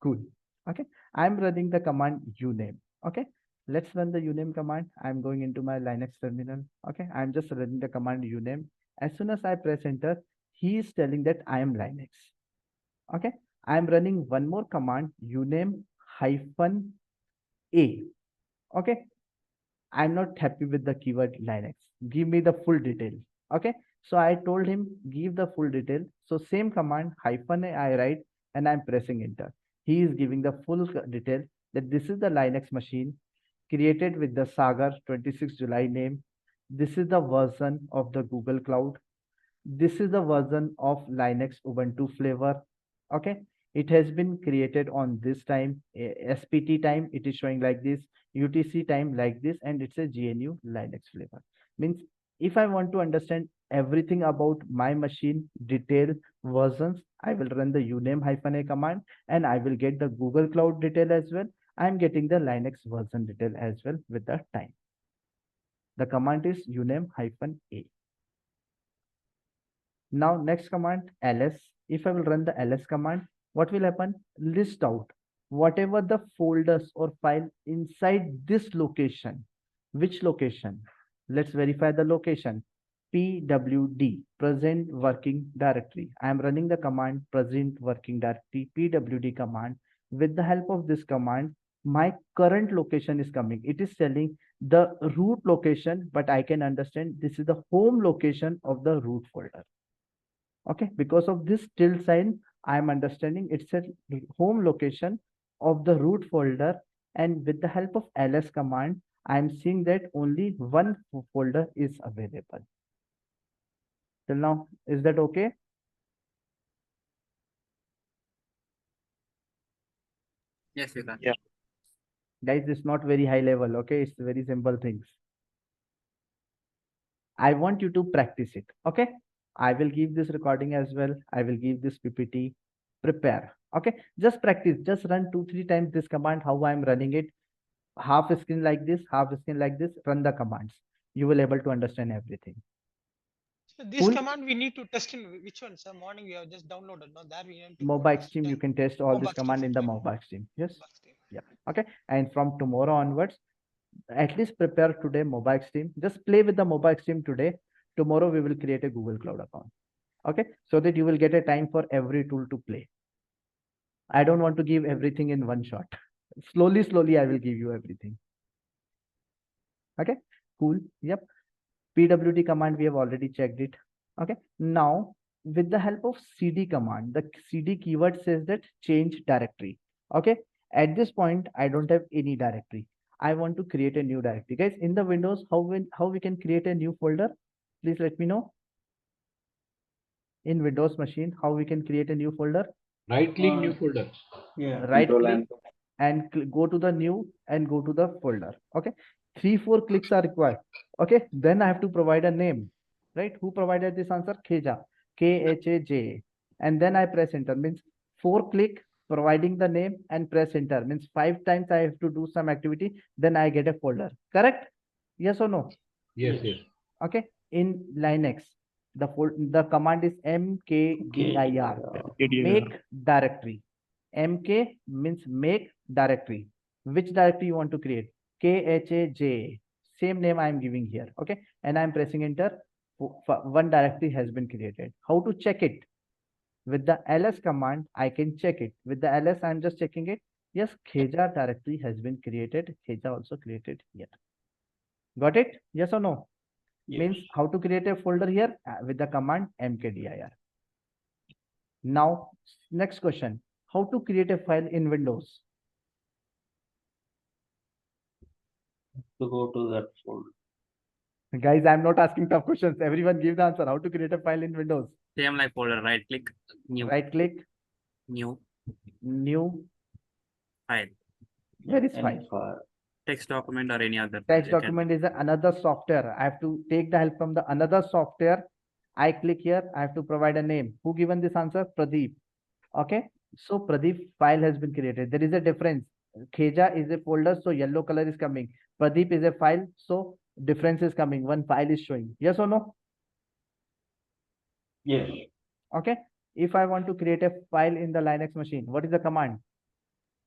Cool. Okay. I'm running the command uname. Okay. Let's run the uname command. I'm going into my Linux terminal. Okay. I'm just running the command uname. As soon as I press enter, he is telling that I am Linux. Okay. I'm running one more command, uname -a. Okay. I'm not happy with the keyword Linux. Give me the full detail. Okay. So I told him, give the full detail. So same command -a I write and I'm pressing enter. He is giving the full detail that this is the Linux machine created with the Sagar 26 July name. This is the version of the Google Cloud. This is the version of Linux Ubuntu flavor. Okay. It has been created on this time, SPT time, it is showing like this, UTC time like this, and it's a GNU Linux flavor. Means if I want to understand everything about my machine, detailed versions, I will run the uname -a command and I will get the Google Cloud detail as well. I'm getting the Linux version detail as well with the time. The command is uname -a. Now next command, ls. If I will run the ls command, what will happen? List out whatever the folders or file inside this location. Which location? Let's verify the location. pwd, present working directory. I am running the command present working directory, pwd command. With the help of this command, my current location is coming. It is telling the root location, but I can understand this is the home location of the root folder. Okay, because of this tilde sign, I am understanding it's a home location of the root folder, and with the help of ls command, I am seeing that only one folder is available. Till now, is that okay? Yes, we can. Yeah. Guys, it's not very high level, okay? It's very simple things. I want you to practice it, okay? I will give this recording as well. I will give this PPT. Prepare. Okay, just practice. Just run 2-3 times this command, how I'm running it. Half a screen like this, half a screen like this. Run the commands. You will able to understand everything. So this command we need to test in which one, sir? Morning we have just downloaded. No, there we need to Mobile Stream, you can test all this command in the Mobile Stream. Yes. Yeah. Okay. And from tomorrow onwards, at least prepare today Mobile Stream. Just play with the Mobile Stream today. Tomorrow we will create a Google Cloud account. Okay, so that you will get a time for every tool to play. I don't want to give everything in one shot. Slowly, I will give you everything. Okay, cool. Yep. pwd command, we have already checked it. Okay, now with the help of cd command, the cd keyword says that change directory. Okay, at this point, I don't have any directory. I want to create a new directory. Guys, in the Windows, how we can create a new folder? Please let me know. in Windows machine, how we can create a new folder? Right click, new folder. Yeah. Right Control click and go to the new and go to the folder. Okay. 3-4 clicks are required. Okay. Then I have to provide a name, right? Who provided this answer? Kheja, Khaja. And then I press enter, means 4 click providing the name and press enter, means 5 times I have to do some activity. Then I get a folder. Correct? Yes or no? Yes, yes. Okay. In Linux, the command is mkdir, make directory. Mk means make directory. Which directory you want to create? Khaja. Same name I am giving here. Okay. And I am pressing enter. One directory has been created. How to check it? With the ls command, I can check it. With the ls, I am just checking it. Yes, Kheja directory has been created. Kheja also created here. Got it? Yes or no? Yes. Means how to create a folder here with the command mkdir. Now, next question. How to create a file in Windows? To go to that folder. Guys, I'm not asking tough questions. Everyone give the answer. How to create a file in Windows? Same like folder, right click, new. Right click, New new. file. Where is file? Text document or any other. Text you can- document is another software. I have to take the help from the another software. I click here. I have to provide a name. Who given this answer? Pradeep. Okay. So Pradeep file has been created. There is a difference. Kheja is a folder, so yellow color is coming. Pradeep is a file, so difference is coming. One file is showing. Yes or no? Yes. Okay. If I want to create a file in the Linux machine, what is the command?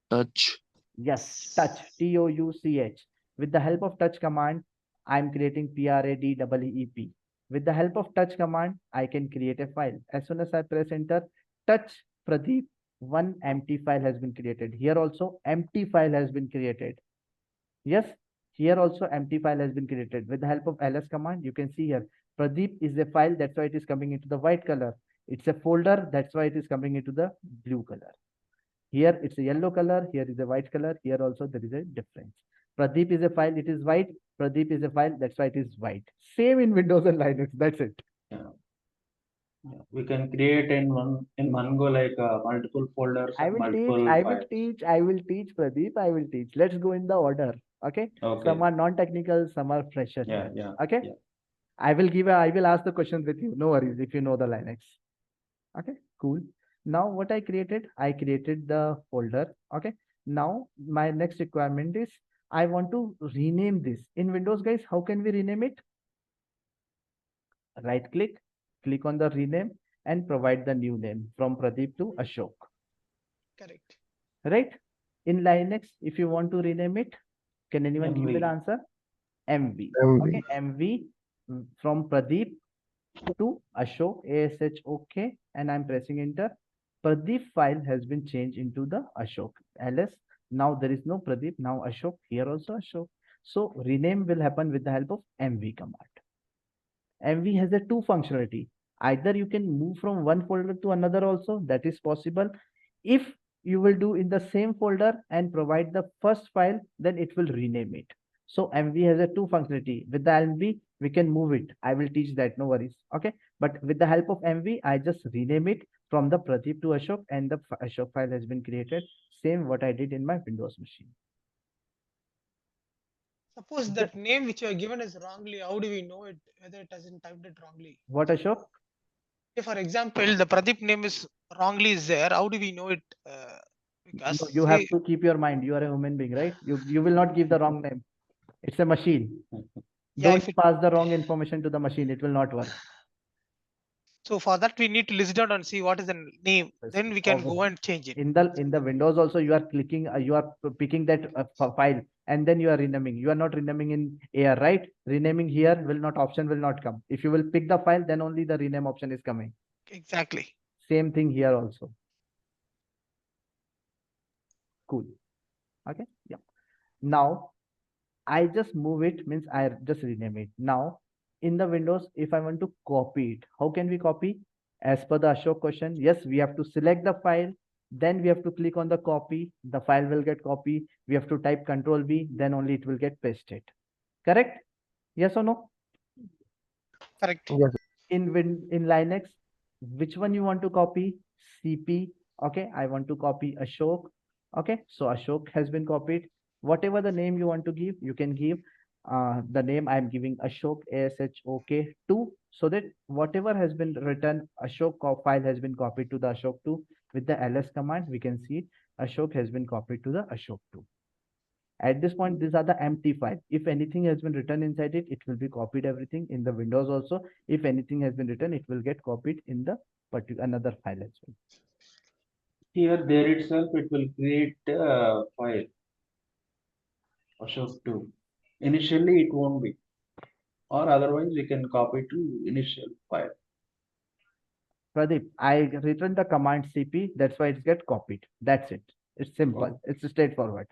Touch. Yes, touch, touch. With the help of touch command, I'm creating PRADEEP. With the help of touch command, I can create a file. As soon as I press enter, touch Pradeep, one empty file has been created. Here also empty file has been created. Yes, here also empty file has been created. With the help of ls command, you can see here, Pradeep is a file, that's why it is coming into the white color. It's a folder, that's why it is coming into the blue color. Here it's a yellow color, here is a white color, here also there is a difference. Pradeep is a file, it is white. Pradeep is a file, that's why it is white. Same in Windows and Linux, that's it. Yeah. We can create in one go like multiple folders. I will teach Pradeep, I will teach. Let's go in the order. Okay. Some are non-technical, some are fresher. Yeah. Okay. Yeah. I will ask the questions with you. No worries if you know the Linux. Okay, cool. Now what I created the folder. Okay. Now my next requirement is I want to rename this. In Windows, guys, how can we rename it? Right click, click on the rename and provide the new name from Pradeep to Ashok. Correct. Right? In Linux, if you want to rename it, can anyone give me the answer? MV. Okay, MV from Pradeep to Ashok, ASHOK, and I'm pressing enter. Pradeep file has been changed into the Ashok. ls. Now there is no Pradeep, now Ashok, here also Ashok. So rename will happen with the help of MV command. MV has a two functionality. Either you can move from one folder to another also, that is possible. If you will do in the same folder and provide the first file, then it will rename it. So MV has a two functionality. With the MV, we can move it. I will teach that, no worries. Okay. But with the help of MV, I just rename it from the Pradeep to Ashok, and the Ashok file has been created. Same what I did in my Windows machine. Suppose that name which you are given is wrongly, how do we know it whether it hasn't typed it wrongly? What, Ashok? If, for example, the Pradeep name is wrongly is there, how do we know it? Because No, you have to keep your mind. You are a human being, right? You will not give the wrong name. It's a machine. Yeah, Don't pass the wrong information to the machine. It will not work. So for that, we need to list down and see what is the name. Then we can go and change it. In the Windows also, you are clicking, you are picking that file, and then you are renaming. You are not renaming in AR, right? Renaming here option will not come. If you will pick the file, then only the rename option is coming. Exactly. Same thing here also. Cool. Okay. Yeah. Now I just move it, means I just rename it. Now in the Windows, if I want to copy it, how can we copy? As per the Ashok question, yes, we have to select the file, then we have to click on the copy, the file will get copied. We have to type Control V, then only it will get pasted. Correct? Yes or no? Correct. Yes. In Linux, Which one you want to copy? CP. Okay, I want to copy Ashok. Okay, so Ashok has been copied. Whatever the name you want to give, you can give. The name I'm giving Ashok ASHOK 2, so that whatever has been written, file has been copied to the Ashok 2. With the ls command, we can see Ashok has been copied to the Ashok 2. At this point, these are the empty file. If anything has been written inside it, it will be copied everything in the Windows also. If anything has been written, it will get copied in the another file as well. Here, there itself, it will create a file. Ashok 2. Initially, it won't be. Or otherwise, we can copy to initial file. Pradeep, I written the command CP. That's why it's get copied. That's it. It's simple. Oh. It's straightforward.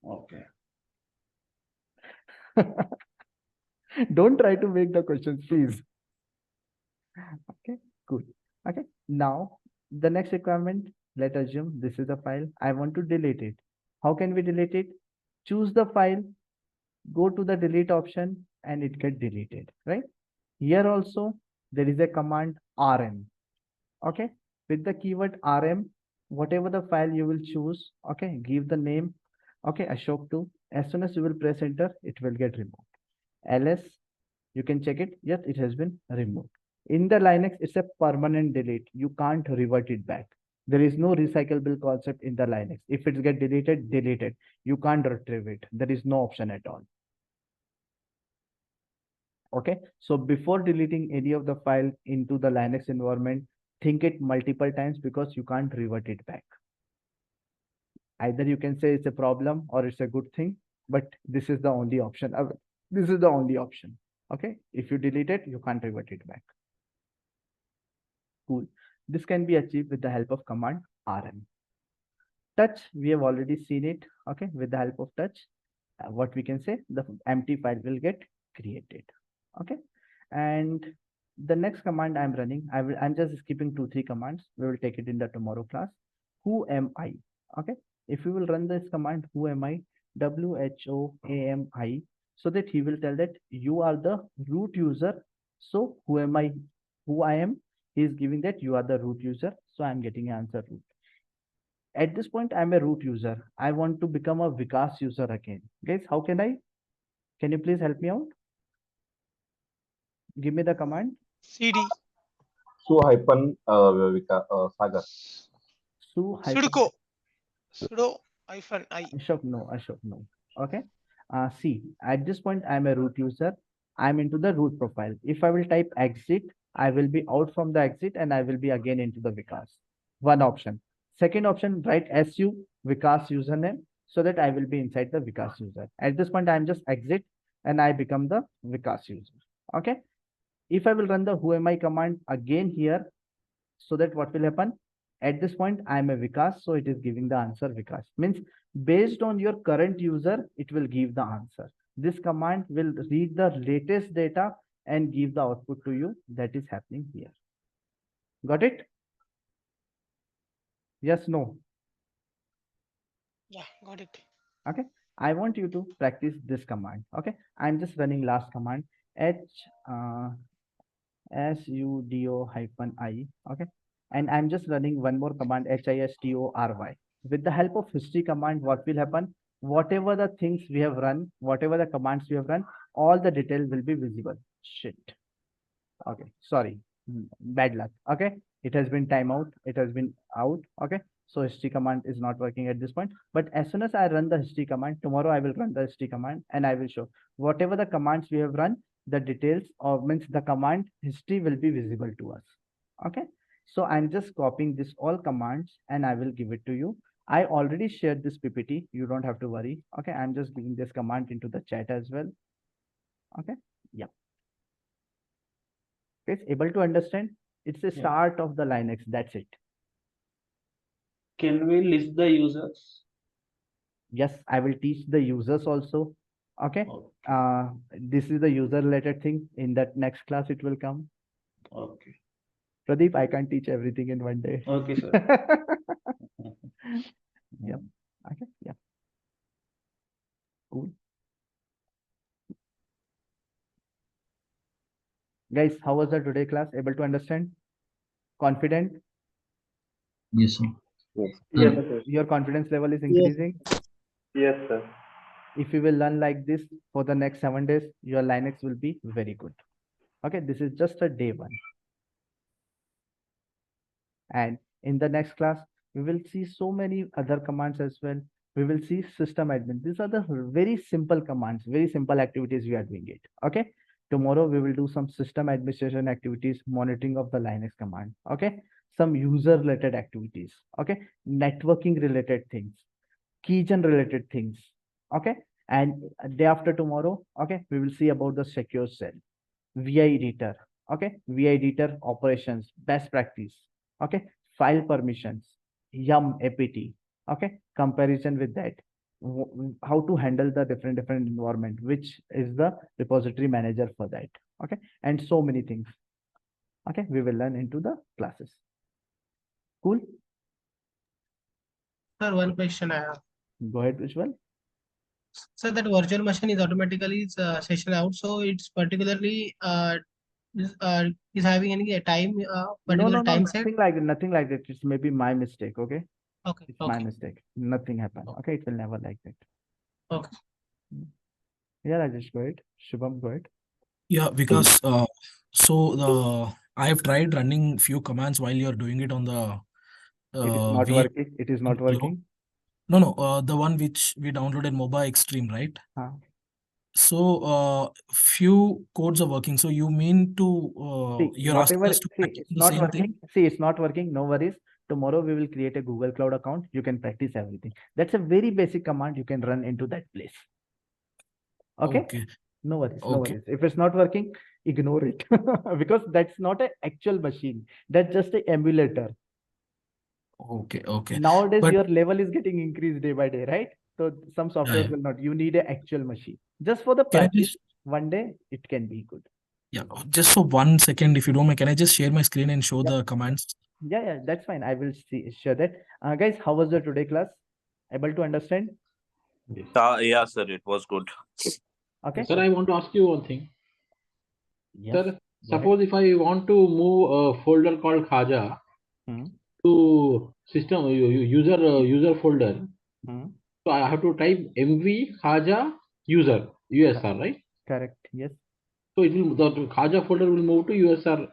Okay. Don't try to make the questions, please. Okay, good. Okay, now the next requirement, let's assume this is a file. I want to delete it. How can we delete it? Choose the file, go to the delete option, and it get deleted, right? Here also, there is a command rm. Okay, with the keyword rm, whatever the file you will choose, okay, give the name, okay, Ashok 2. As soon as you will press enter, it will get removed. ls, you can check it. Yes, it has been removed. In the Linux, it's a permanent delete. You can't revert it back. There is no recyclable concept in the Linux. If it get deleted, deleted. You can't retrieve it. There is no option at all. Okay, so before deleting any of the file into the Linux environment, think it multiple times because you can't revert it back. Either you can say it's a problem or it's a good thing, but this is the only option. This is the only option. Okay, if you delete it, you can't revert it back. Cool. This can be achieved with the help of command rm. Touch, we have already seen it. Okay, with the help of touch, what we can say, the empty file will get created. Okay, and the next command I'm running, I'm just skipping 2-3 commands. We will take it in the tomorrow class. Who am I? Okay, if you will run this command, who am I, WHOAMI, so that he will tell that you are the root user. So who am I? Who I am? He is giving that you are the root user. So I'm getting answer root. At this point, I'm a root user. I want to become a Vikas user again. Guys, how can I? Can you please help me out? Give me the command. CD. Sagar. Sudoku. Sudo hyphen I. Ashok, no. Okay. See, at this point, I'm a root user. I'm into the root profile. If I will type exit, I will be out from the exit and I will be again into the Vikas. One option. Second option, write SU Vikas username so that I will be inside the Vikas user. At this point, I'm just exit and I become the Vikas user. Okay. If I will run the who am I command again here, so that what will happen? At this point, I am a Vikas, so it is giving the answer Vikas. Means based on your current user, it will give the answer. This command will read the latest data and give the output to you. That is happening here. Got it? Yes, no? Yeah, got it. Okay. I want you to practice this command. Okay. I'm just running last command. sudo-i. Okay. And I'm just running one more command, history. With the help of history command, what will happen? Whatever the things we have run, whatever the commands we have run, all the detail will be visible. Shit. Okay. Sorry. Bad luck. Okay. It has been timeout. It has been out. Okay. So history command is not working at this point. But as soon as I run the history command, tomorrow I will run the history command and I will show whatever the commands we have run, the details or means the command history will be visible to us. Okay. So I'm just copying this all commands and I will give it to you. I already shared this PPT. You don't have to worry. Okay. I'm just giving this command into the chat as well. Okay. Yeah. It's able to understand. It's the start of the Linux. That's it. Can we list the users? Yes, I will teach the users also. Okay. This is the user related thing. In that next class, it will come. Okay. Pradeep, I can't teach everything in one day. Okay, sir. Yep. Okay. Yeah. Cool. Guys, how was the today class? Able to understand? Confident? Yes, sir. Yes, sir. Your confidence level is Yes. increasing? Yes, sir. If you will learn like this for the next 7 days, your Linux will be very good. Okay, this is just a day 1. And in the next class, we will see so many other commands as well. We will see system admin. These are the very simple commands, very simple activities we are doing it. Okay. Tomorrow we will do some system administration activities, monitoring of the Linux command. Okay. Some user related activities. Okay. Networking related things, keygen related things. Okay. And day after tomorrow, okay, we will see about the secure cell, VI editor. Okay. VI editor operations, best practice. Okay. File permissions, yum apt. Okay. Comparison with that, how to handle the different environment, which is the repository manager for that. Okay. And so many things. Okay. We will learn into the classes. Cool. Sir, one question I have. Go ahead, Vishwal. So that virtual machine is automatically session out. So it's particularly is having any time particular time set? Nothing like that. It's maybe my mistake. Okay. Okay. It's my mistake. Nothing happened. Okay. It will never like that. Okay. Yeah, Rajesh, go ahead. Shubham, go ahead. Yeah, because I have tried running few commands while you're doing it on the It is not working. It is not working. No, the one which we downloaded, MOBA Extreme, right? So few codes are working. So you mean to you're asking us to practice it's the not same working. thing? See, it's not working. No worries. Tomorrow we will create a Google Cloud account. You can practice everything. That's a very basic command. You can run into that place. Okay. No worries. No worries. If it's not working, ignore it because that's not an actual machine. That's just an emulator. Okay. Nowadays, your level is getting increased day by day, right? So some software yeah. will not. You need an actual machine just for the Can I practice. just- One day it can be good. Yeah, just for 1 second, if you don't mind, can I just share my screen and show the commands? Yeah, that's fine. I will share that. Guys, how was the today class? Able to understand? Yeah, sir, it was good. Okay. Sir, I want to ask you one thing. Yes. Sir, suppose if I want to move a folder called Khaja to system user folder, so I have to type mv Khaja user USR, right? Correct. Yes. So it will, the Khaja folder will move to USR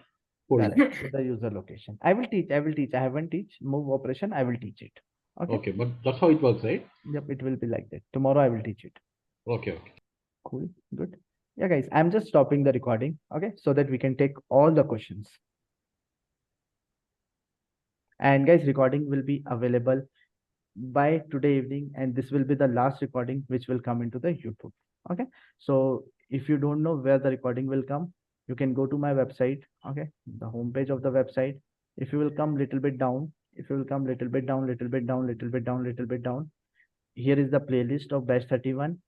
folder. Correct. To the user location. I will teach. I haven't teach move operation. I will teach it. Okay, but that's how it works, right? Yep, it will be like that. Tomorrow I will teach it. Okay. Cool. Good. Yeah, guys, I'm just stopping the recording. Okay, so that we can take all the questions. And guys, recording will be available by today evening, and this will be the last recording which will come into the YouTube. Okay, so if you don't know where the recording will come, you can go to my website. Okay, the homepage of the website. If you will come little bit down, here is the playlist of batch 31.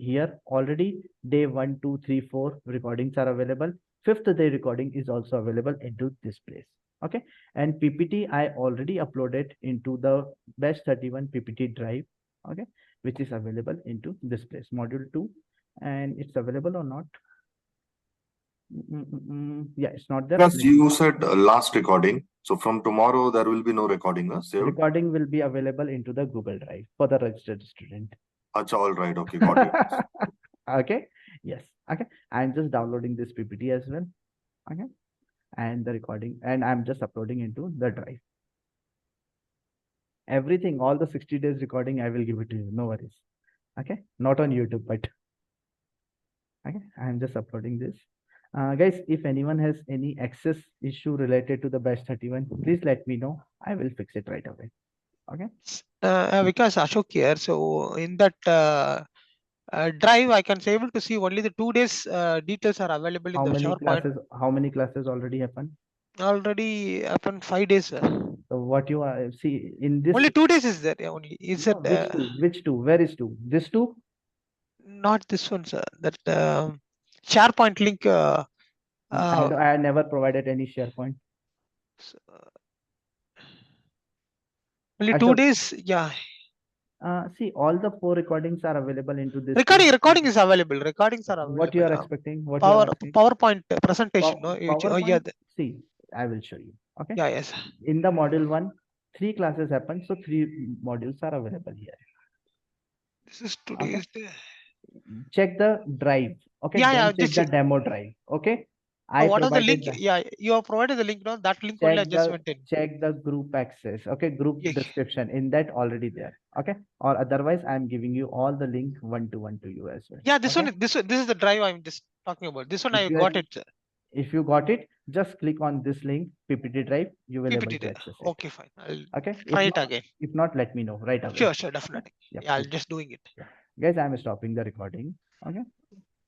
Here already day 1, 2, 3, 4 recordings are available. 5th day recording is also available into this place. Okay, and PPT I already uploaded into the batch 31 PPT drive. Okay, which is available into this place, module 2, and it's available or not? Yeah, it's not there. Because you said last recording, so from tomorrow there will be no recording. Recording will be available into the Google Drive for the registered student. Achha, all right. Okay, got it. Okay. Yes. Okay. I'm just downloading this PPT as well. Okay. And the recording, and I'm just uploading into the drive. Everything, all the 60 days recording, I will give it to you. No worries. Okay. Not on YouTube, but okay. I'm just uploading this. Guys, if anyone has any access issue related to the batch 31, please let me know. I will fix it right away. Okay. Because Ashok here, so in that drive, I can say able to see only the 2 days details are available in the SharePoint. How many classes already happened? Already happened 5 days. So what you are see in this only 2 days is there. Yeah, only is it which two? Where is two? This two? Not this one, sir. That SharePoint link. I never provided any SharePoint. Only 2 days. Yeah. See, all the 4 recordings are available into this. Recording is available. Recordings are available. What you are expecting? What PowerPoint presentation. PowerPoint, see, I will show you. Okay. Yeah, yes. In the module 1, 3 classes happen, so 3 modules are available here. This is today's day. Check the drive. Okay. Yeah, Don't check the demo drive. Okay. What is the link? Yeah, you have provided the link. No, that link only I just went in. Check the group access. Okay, group Yes. description. In that already there. Okay, or otherwise I'm giving you all the link one-to-one to you as well. Yeah, this okay? one. This is the drive I'm just talking about. This one If I you got are- it. Sir. If you got it, just click on this link, PPT drive. You will able PPT. to access it. Okay, fine. I'll Okay. try If it not, again. If not, let me know right away. Sure, definitely. Okay? Yeah, I'm just doing it. Guys, I'm stopping the recording. Okay.